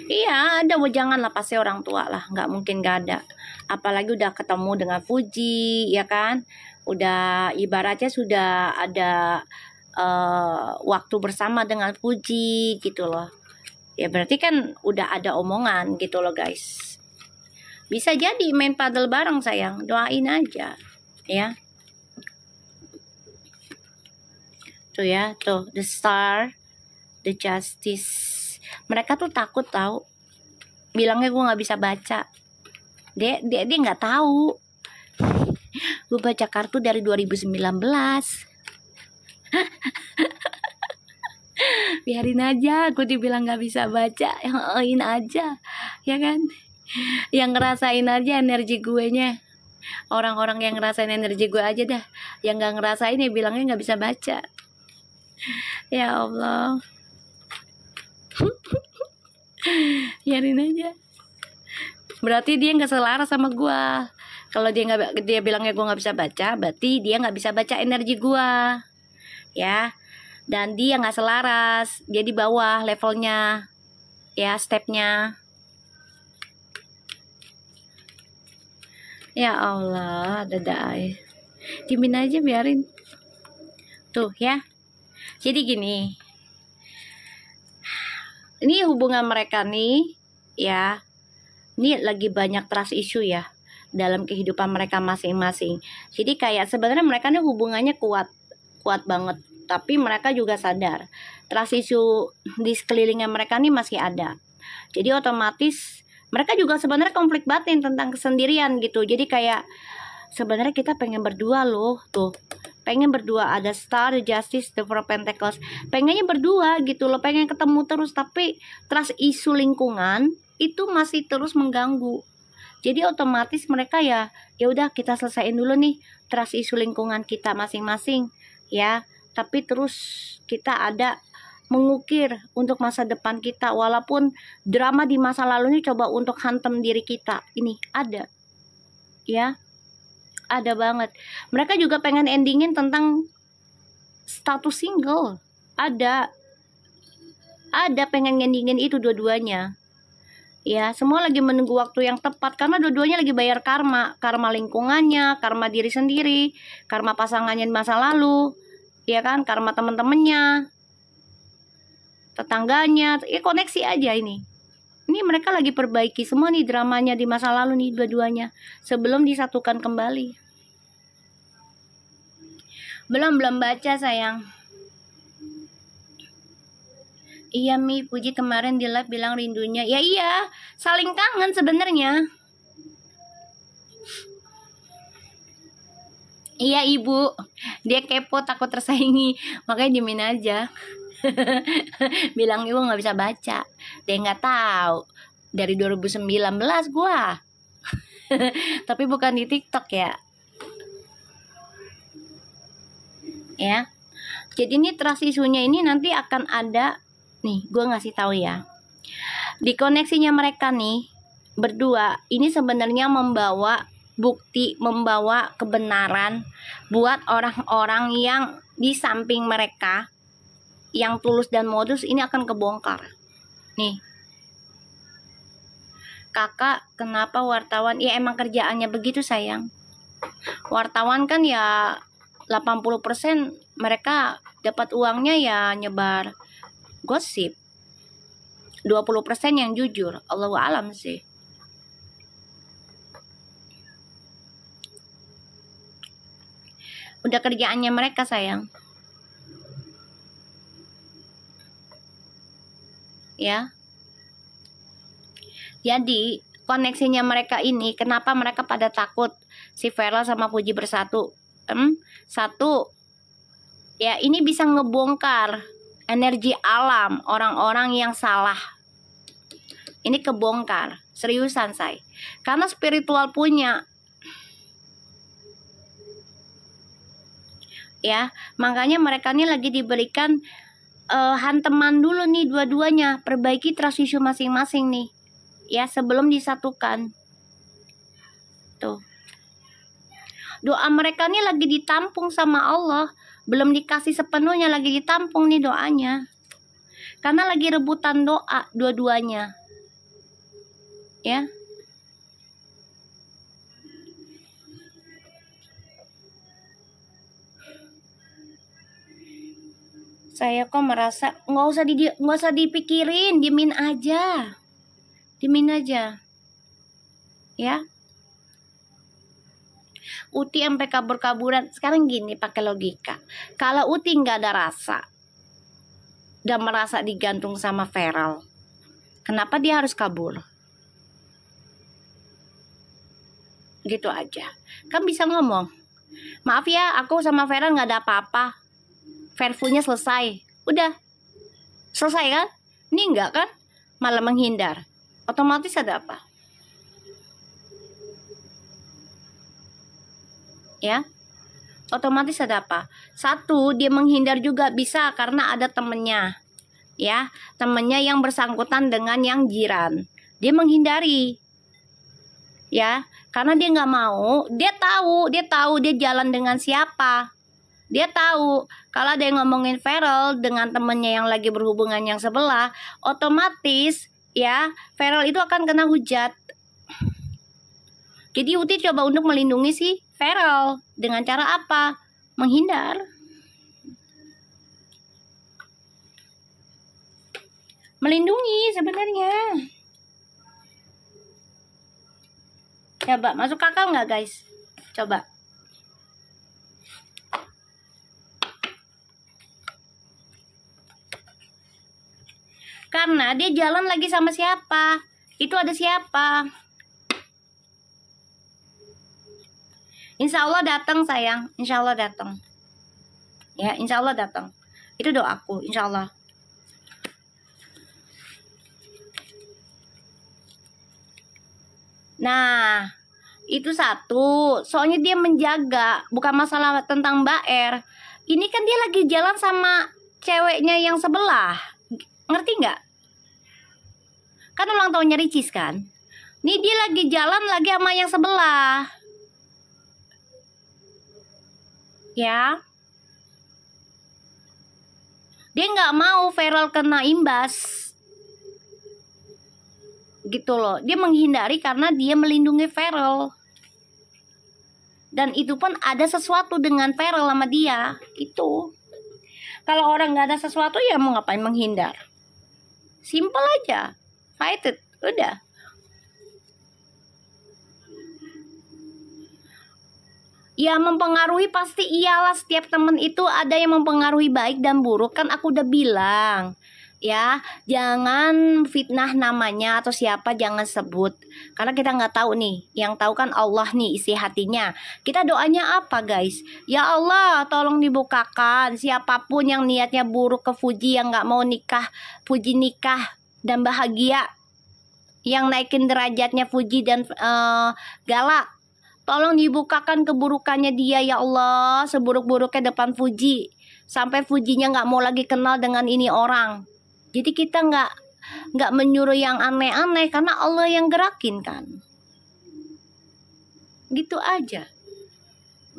Iya, ada wejangan lah pasti orang tua lah, nggak mungkin gak ada. Apalagi udah ketemu dengan Fuji, ya kan? Udah ibaratnya sudah ada waktu bersama dengan Fuji gitu loh. Ya berarti kan udah ada omongan gitu loh guys. Bisa jadi main paddle bareng sayang, doain aja ya. Tuh ya, tuh the Star, the Justice. Mereka tuh takut tahu, bilangnya gue nggak bisa baca. Dia nggak tahu. Gue baca kartu dari 2019. Biarin aja, gue dibilang nggak bisa baca, yang aja, ya kan? Yang ngerasain aja energi gue nya. Orang-orang yang ngerasain energi gue aja dah. Yang nggak ngerasain ya bilangnya nggak bisa baca. Ya Allah. Biarin aja. Berarti dia nggak selaras sama gua. Kalau dia bilangnya gua nggak bisa baca, berarti dia nggak bisa baca energi gua, ya. Dan dia nggak selaras, dia di bawah levelnya, ya stepnya. Ya Allah, dadai. Dimin aja biarin. Tuh ya. Jadi gini, ini hubungan mereka nih, ya, ini lagi banyak trust issue ya dalam kehidupan mereka masing-masing. Jadi kayak sebenarnya mereka nih hubungannya kuat banget, tapi mereka juga sadar trust issue di sekelilingnya mereka nih masih ada. Jadi otomatis mereka juga sebenarnya konflik batin tentang kesendirian gitu. Jadi kayak sebenarnya kita pengen berdua loh, tuh pengen berdua, ada Star, the Justice, the Four of Pentacles, pengennya berdua gitu loh, pengen ketemu terus, tapi trust isu lingkungan itu masih terus mengganggu. Jadi otomatis mereka ya udah kita selesaiin dulu nih trust isu lingkungan kita masing-masing ya, tapi terus kita ada mengukir untuk masa depan kita, walaupun drama di masa lalu ini coba untuk hantam diri kita, ini ada ya, ada banget. Mereka juga pengen endingin tentang status single, ada pengen endingin itu dua-duanya ya. Semua lagi menunggu waktu yang tepat karena dua-duanya lagi bayar karma lingkungannya, karma diri sendiri, karma pasangannya di masa lalu ya kan, karma teman-temannya, tetangganya, ya koneksi aja ini mereka lagi perbaiki semua nih dramanya di masa lalu nih dua-duanya sebelum disatukan kembali. Belum baca sayang. Iya Mi, Puji kemarin di live bilang rindunya. Ya iya, saling kangen sebenarnya. Iya Ibu, dia kepo takut tersaingi, makanya diemin aja. Bilang Ibu nggak bisa baca, dia nggak tahu dari 2019 gua. Tapi bukan di TikTok ya. Ya, jadi ini trust isunya ini nanti akan ada nih, gua ngasih tahu ya. Di koneksinya mereka nih berdua ini sebenarnya membawa bukti, membawa kebenaran buat orang-orang yang di samping mereka yang tulus dan modus, ini akan kebongkar nih. Kakak kenapa wartawan? Ya emang kerjaannya begitu sayang. Wartawan kan ya 80% mereka dapat uangnya ya nyebar gosip, 20% yang jujur. Allahu alam sih. Udah kerjaannya mereka sayang ya. Jadi koneksinya mereka ini, kenapa mereka pada takut si Vera sama Puji bersatu? Satu ya, ini bisa ngebongkar energi alam orang-orang yang salah. Ini kebongkar seriusan say, karena spiritual punya ya, makanya mereka ini lagi diberikan hanteman dulu nih dua-duanya, perbaiki trust issue masing-masing nih ya sebelum disatukan. Tuh, doa mereka nih lagi ditampung sama Allah, belum dikasih sepenuhnya, lagi ditampung nih doanya, karena lagi rebutan doa dua-duanya ya. Saya kok merasa nggak usah dipikirin, diemin aja ya. Uti sampai kabur-kaburan. Sekarang gini, pakai logika, kalau Uti nggak ada rasa dan merasa digantung sama Feral, kenapa dia harus kabur? Gitu aja kan bisa ngomong, maaf ya aku sama Feral nggak ada apa-apa, Fairfulnya selesai, udah selesai kan? Ini enggak kan, malah menghindar, otomatis ada apa ya? Otomatis ada apa? Satu, dia menghindar juga bisa karena ada temennya ya, temennya yang bersangkutan dengan yang jiran, dia menghindari ya, karena dia nggak mau, dia tahu dia jalan dengan siapa. Dia tahu kalau ada yang ngomongin Feral dengan temennya yang lagi berhubungan yang sebelah, otomatis ya Feral itu akan kena hujat. Jadi Uti coba untuk melindungi si Feral dengan cara apa? Menghindar. Melindungi sebenarnya. Coba masuk akal nggak guys? Coba. Karena dia jalan lagi sama siapa? Itu ada siapa? Insya Allah datang sayang, insya Allah datang. Ya, insya Allah datang. Itu doaku, insya Allah. Nah, itu satu. Soalnya dia menjaga, bukan masalah tentang Mbak R. Ini kan dia lagi jalan sama ceweknya yang sebelah. Ngerti nggak? Kan ulang tahunnya Ricis kan? Nih dia lagi jalan lagi sama yang sebelah. Ya. Dia nggak mau Feral kena imbas. Gitu loh. Dia menghindari karena dia melindungi Feral. Dan itu pun ada sesuatu dengan Feral sama dia. Itu. Kalau orang nggak ada sesuatu ya mau ngapain menghindar. Simple aja. Fight it. Udah. Ya mempengaruhi pasti iyalah, setiap temen itu ada yang mempengaruhi baik dan buruk, kan aku udah bilang ya, jangan fitnah namanya atau siapa jangan sebut, karena kita nggak tahu nih, yang tahu kan Allah nih isi hatinya. Kita doanya apa guys? Ya Allah tolong dibukakan siapapun yang niatnya buruk ke Fuji, yang nggak mau nikah Fuji nikah dan bahagia, yang naikin derajatnya Fuji dan Gala. Tolong dibukakan keburukannya dia ya Allah, seburuk-buruknya depan Fuji, sampai Fujinya nggak mau lagi kenal dengan ini orang. Jadi kita nggak menyuruh yang aneh-aneh karena Allah yang gerakin kan. Gitu aja.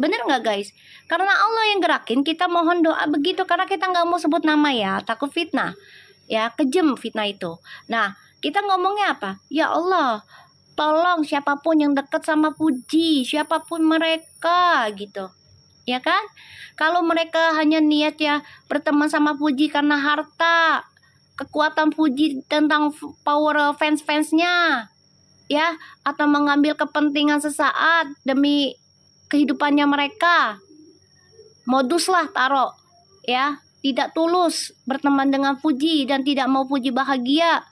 Bener nggak guys? Karena Allah yang gerakin, kita mohon doa begitu, karena kita nggak mau sebut nama ya, takut fitnah. Ya kejem fitnah itu. Nah kita ngomongnya apa? Ya Allah, tolong siapapun yang dekat sama Fuji, siapapun mereka gitu. Ya kan? Kalau mereka hanya niat ya berteman sama Fuji karena harta, kekuatan Fuji tentang power fans-fansnya, ya, atau mengambil kepentingan sesaat demi kehidupannya mereka, modus lah taruh, ya, tidak tulus berteman dengan Fuji dan tidak mau Fuji bahagia.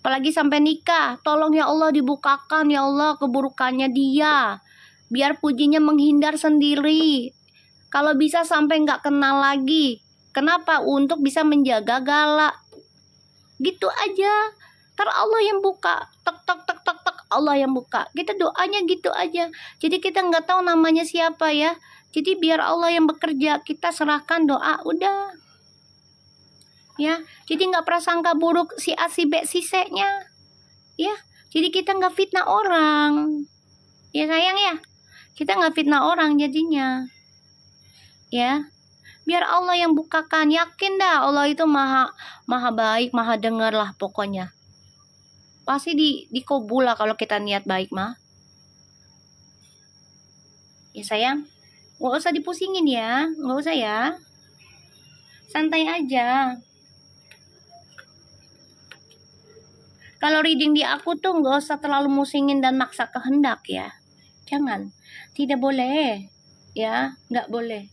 Apalagi sampai nikah, tolong ya Allah dibukakan ya Allah keburukannya dia, biar Fujinya menghindar sendiri. Kalau bisa sampai nggak kenal lagi. Kenapa? Untuk bisa menjaga Gala. Gitu aja. Ntar Allah yang buka, tek tek tek tek tek, Allah yang buka. Kita doanya gitu aja. Jadi kita nggak tahu namanya siapa ya. Jadi biar Allah yang bekerja, kita serahkan doa, udah. Ya, jadi nggak prasangka buruk si A, si B, si C-nya. Ya, jadi kita nggak fitnah orang. Ya sayang ya, kita nggak fitnah orang jadinya. Ya, biar Allah yang bukakan. Yakin dah Allah itu maha baik, maha dengar lah pokoknya. Pasti dikabul lah kalau kita niat baik mah. Ya sayang, nggak usah dipusingin ya, nggak usah ya. Santai aja. Kalau reading di aku tuh nggak usah terlalu musingin dan maksa kehendak ya. Jangan. Tidak boleh. Ya, nggak boleh.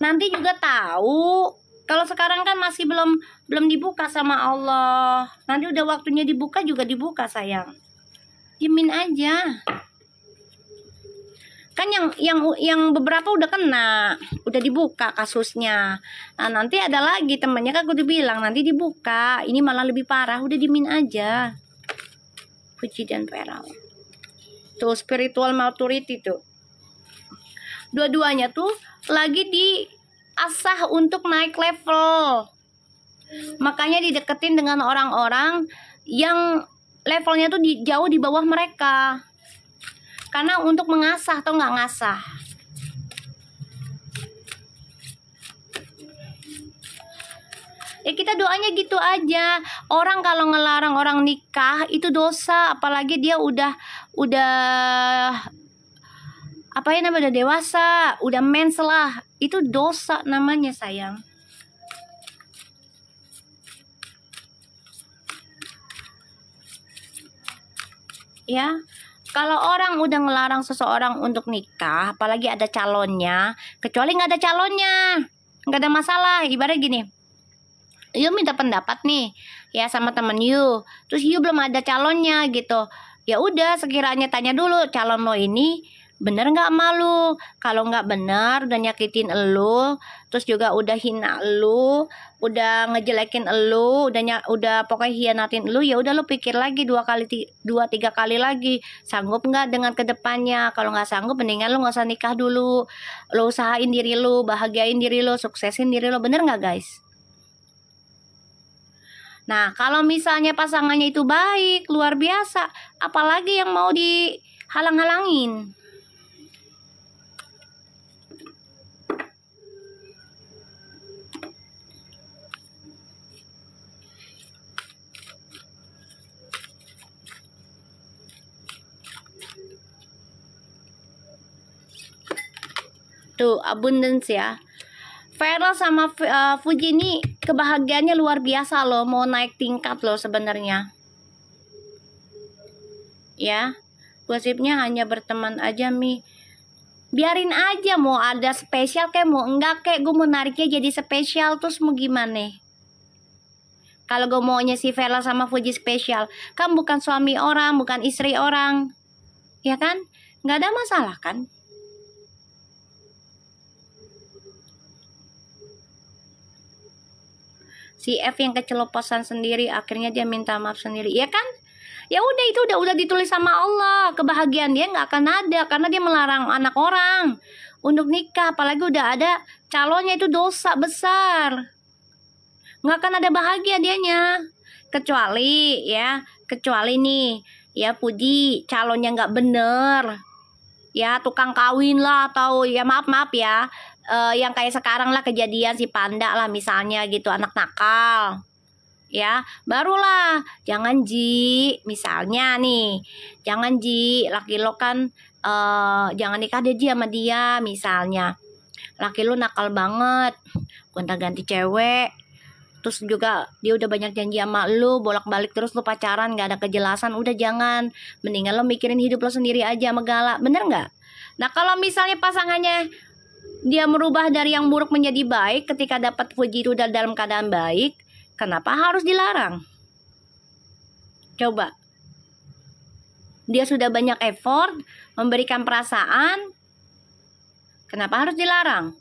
Nanti juga tahu. Kalau sekarang kan masih belum dibuka sama Allah. Nanti udah waktunya dibuka juga dibuka sayang. Jamin aja. Kan yang beberapa udah kena, udah dibuka kasusnya. Nah nanti ada lagi temannya kan udah bilang nanti dibuka, ini malah lebih parah, udah dimin aja. Fuji dan Feral tuh spiritual maturity tuh, dua-duanya tuh lagi diasah untuk naik level. Makanya dideketin dengan orang-orang yang levelnya tuh jauh di bawah mereka. Karena untuk mengasah atau nggak ngasah. Ya kita doanya gitu aja. Orang kalau ngelarang orang nikah itu dosa, apalagi dia udah apa ya namanya, udah dewasa, udah mens lah. Itu dosa namanya sayang. Ya. Kalau orang udah ngelarang seseorang untuk nikah, apalagi ada calonnya, kecuali nggak ada calonnya, nggak ada masalah. Ibarat gini, you minta pendapat nih, ya sama temen you, terus you belum ada calonnya gitu. Ya udah, sekiranya tanya dulu calon lo ini Bener nggak malu? Kalau nggak bener, udah nyakitin elu, terus juga udah hina elu, udah ngejelekin elu, udah pokoknya hianatin elu, ya udah lu pikir lagi 2-3 kali lagi, sanggup nggak dengan kedepannya? Kalau nggak sanggup, mendingan lu nggak usah nikah dulu, lu usahain diri lu, bahagiain diri lu, suksesin diri lu, bener nggak guys? Nah, kalau misalnya pasangannya itu baik, luar biasa, apalagi yang mau dihalang-halangin? Tuh, abundance ya. Feral sama Fuji ini kebahagiaannya luar biasa loh, mau naik tingkat loh sebenarnya. Ya, gosipnya hanya berteman aja Mi. Biarin aja, mau ada spesial kayak mau enggak kayak, gue mau nariknya jadi spesial terus mau gimana? Kalau gue maunya si Feral sama Fuji spesial, kan bukan suami orang, bukan istri orang, ya kan? Nggak ada masalah kan? Si F yang keceloposan sendiri, akhirnya dia minta maaf sendiri, ya kan? Ya udah, itu udah ditulis sama Allah, kebahagiaan dia nggak akan ada karena dia melarang anak orang untuk nikah, apalagi udah ada calonnya, itu dosa besar, nggak akan ada bahagia dianya, kecuali nih ya Puji calonnya nggak bener, ya tukang kawin lah, atau ya maaf ya, yang kayak sekarang lah kejadian si Panda lah misalnya gitu, anak nakal, ya barulah jangan Ji, misalnya nih, jangan Ji, laki lo kan jangan nikah deh Ji sama dia, misalnya laki lo nakal banget, gonta-ganti cewek, terus juga dia udah banyak janji sama lu, bolak-balik terus lu pacaran gak ada kejelasan, udah jangan, mendingan lo mikirin hidup lo sendiri aja sama Gala, bener nggak? Nah kalau misalnya pasangannya dia merubah dari yang buruk menjadi baik ketika dapat Fuji itu dalam keadaan baik, kenapa harus dilarang? Coba, dia sudah banyak effort memberikan perasaan, kenapa harus dilarang?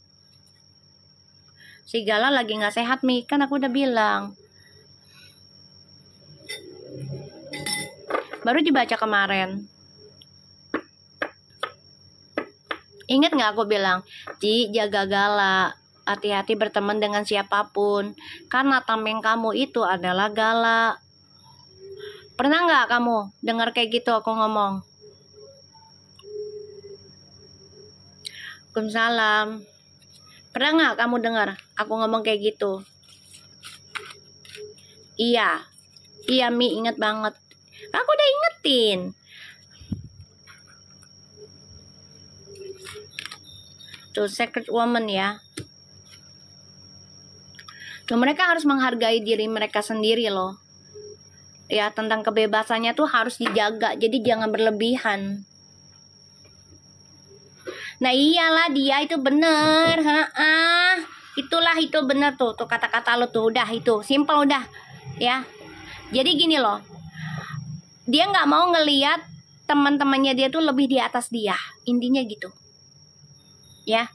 Si Gala lagi nggak sehat Mi, kan aku udah bilang, baru dibaca kemarin. Ingat nggak aku bilang, Ji jaga Gala, hati-hati berteman dengan siapapun, karena tameng kamu itu adalah Gala. Pernah nggak kamu dengar kayak gitu aku ngomong? Waalaikumsalam. Pernah nggak kamu dengar aku ngomong kayak gitu? Iya Mi, inget banget. Aku udah ingetin. Tuh secret woman ya. Tuh mereka harus menghargai diri mereka sendiri loh. Ya, tentang kebebasannya tuh harus dijaga, jadi jangan berlebihan. Nah iyalah, dia itu bener, itulah itu bener tuh kata-kata lo tuh, udah itu simple udah ya. Jadi gini loh, dia nggak mau ngelihat teman-temannya dia tuh lebih di atas dia, intinya gitu ya,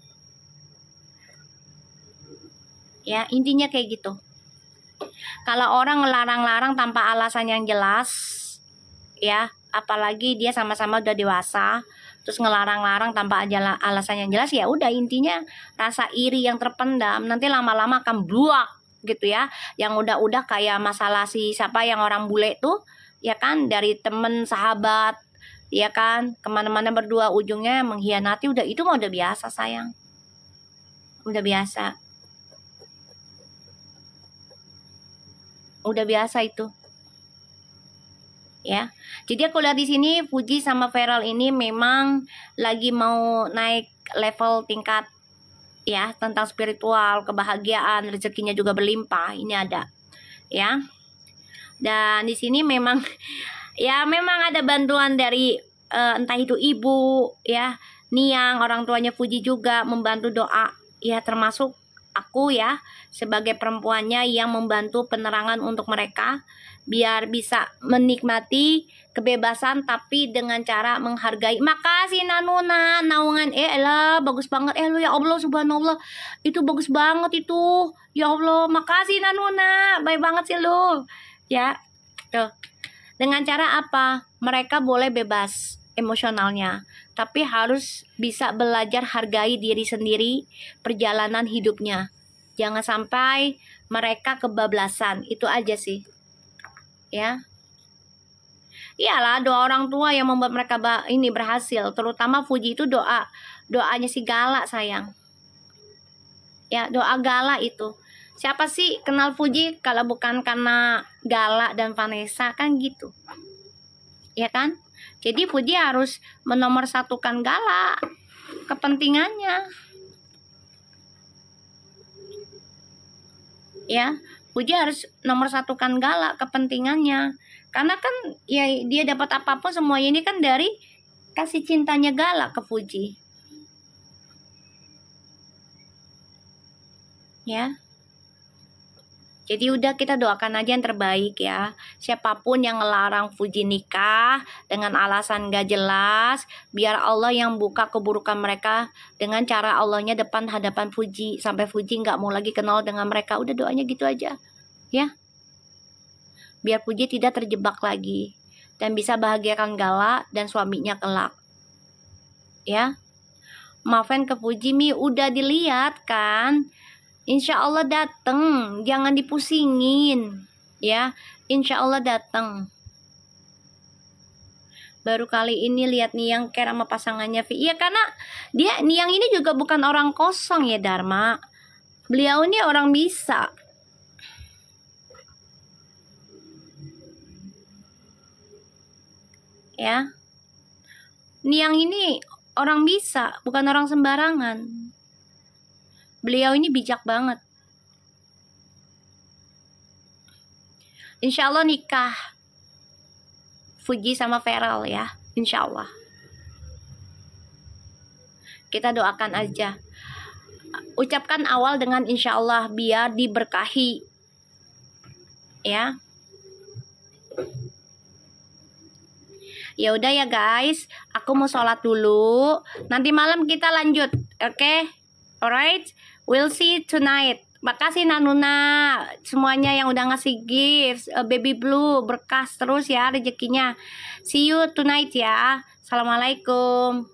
intinya kayak gitu. Kalau orang ngelarang-larang tanpa alasan yang jelas, ya apalagi dia sama-sama udah dewasa, terus ngelarang-larang tanpa alasan yang jelas, ya udah intinya rasa iri yang terpendam nanti lama-lama akan bluak gitu ya. Yang udah kayak masalah si siapa yang orang bule tuh, ya kan, dari temen sahabat, ya kan, kemana-mana berdua ujungnya mengkhianati, udah itu mah udah biasa sayang, udah biasa itu. Ya, jadi aku lihat di sini Fuji sama Feral ini memang lagi mau naik level tingkat ya, tentang spiritual, kebahagiaan, rezekinya juga berlimpah, ini ada ya. Dan di sini memang ya memang ada bantuan dari entah itu ibu ya, Niang, orang tuanya Fuji juga membantu doa ya, termasuk aku ya sebagai perempuannya yang membantu penerangan untuk mereka biar bisa menikmati kebebasan tapi dengan cara menghargai. Makasih Nanuna, naungan elah bagus banget lu ya Allah, subhanallah. Itu bagus banget itu. Ya Allah, makasih Nanuna. Baik banget sih lu. Ya. Tuh. Dengan cara apa? Mereka boleh bebas emosionalnya, tapi harus bisa belajar hargai diri sendiri, perjalanan hidupnya. Jangan sampai mereka kebablasan. Itu aja sih. Ya. Iyalah, doa orang tua yang membuat mereka ini berhasil. Terutama Fuji itu doanya si Gala sayang. Ya, doa Gala itu. Siapa sih kenal Fuji kalau bukan karena Gala dan Vanessa, kan gitu. Ya kan? Jadi Fuji harus menomorsatukan Gala, kepentingannya. Ya, Fuji harus nomorsatukan Gala, kepentingannya. Karena kan ya dia dapat apapun semuanya ini kan dari kasih cintanya Gala ke Fuji. Ya. Jadi udah kita doakan aja yang terbaik ya. Siapapun yang ngelarang Fuji nikah dengan alasan gak jelas, biar Allah yang buka keburukan mereka dengan cara Allahnya depan hadapan Fuji. Sampai Fuji gak mau lagi kenal dengan mereka. Udah doanya gitu aja. Ya. Biar Fuji tidak terjebak lagi. Dan bisa bahagiakan Gala dan suaminya kelak. Ya. Maafin ke Fuji Mi udah dilihat kan. Insya Allah dateng, jangan dipusingin, ya. Insya Allah dateng. Baru kali ini lihat Niang care sama pasangannya Vi. Iya karena Niang ini juga bukan orang kosong ya Dharma. Beliau ini orang bisa. Ya. Niang ini orang bisa, bukan orang sembarangan. Beliau ini bijak banget. Insya Allah nikah Fuji sama Feral ya. Insya Allah. Kita doakan aja. Ucapkan awal dengan insya Allah biar diberkahi. Ya. Ya udah ya guys. Aku mau sholat dulu. Nanti malam kita lanjut. Oke? Alright? We'll see you tonight. Makasih Nanuna, semuanya yang udah ngasih gifts, Baby Blue, berkas terus ya rezekinya. See you tonight ya. Assalamualaikum.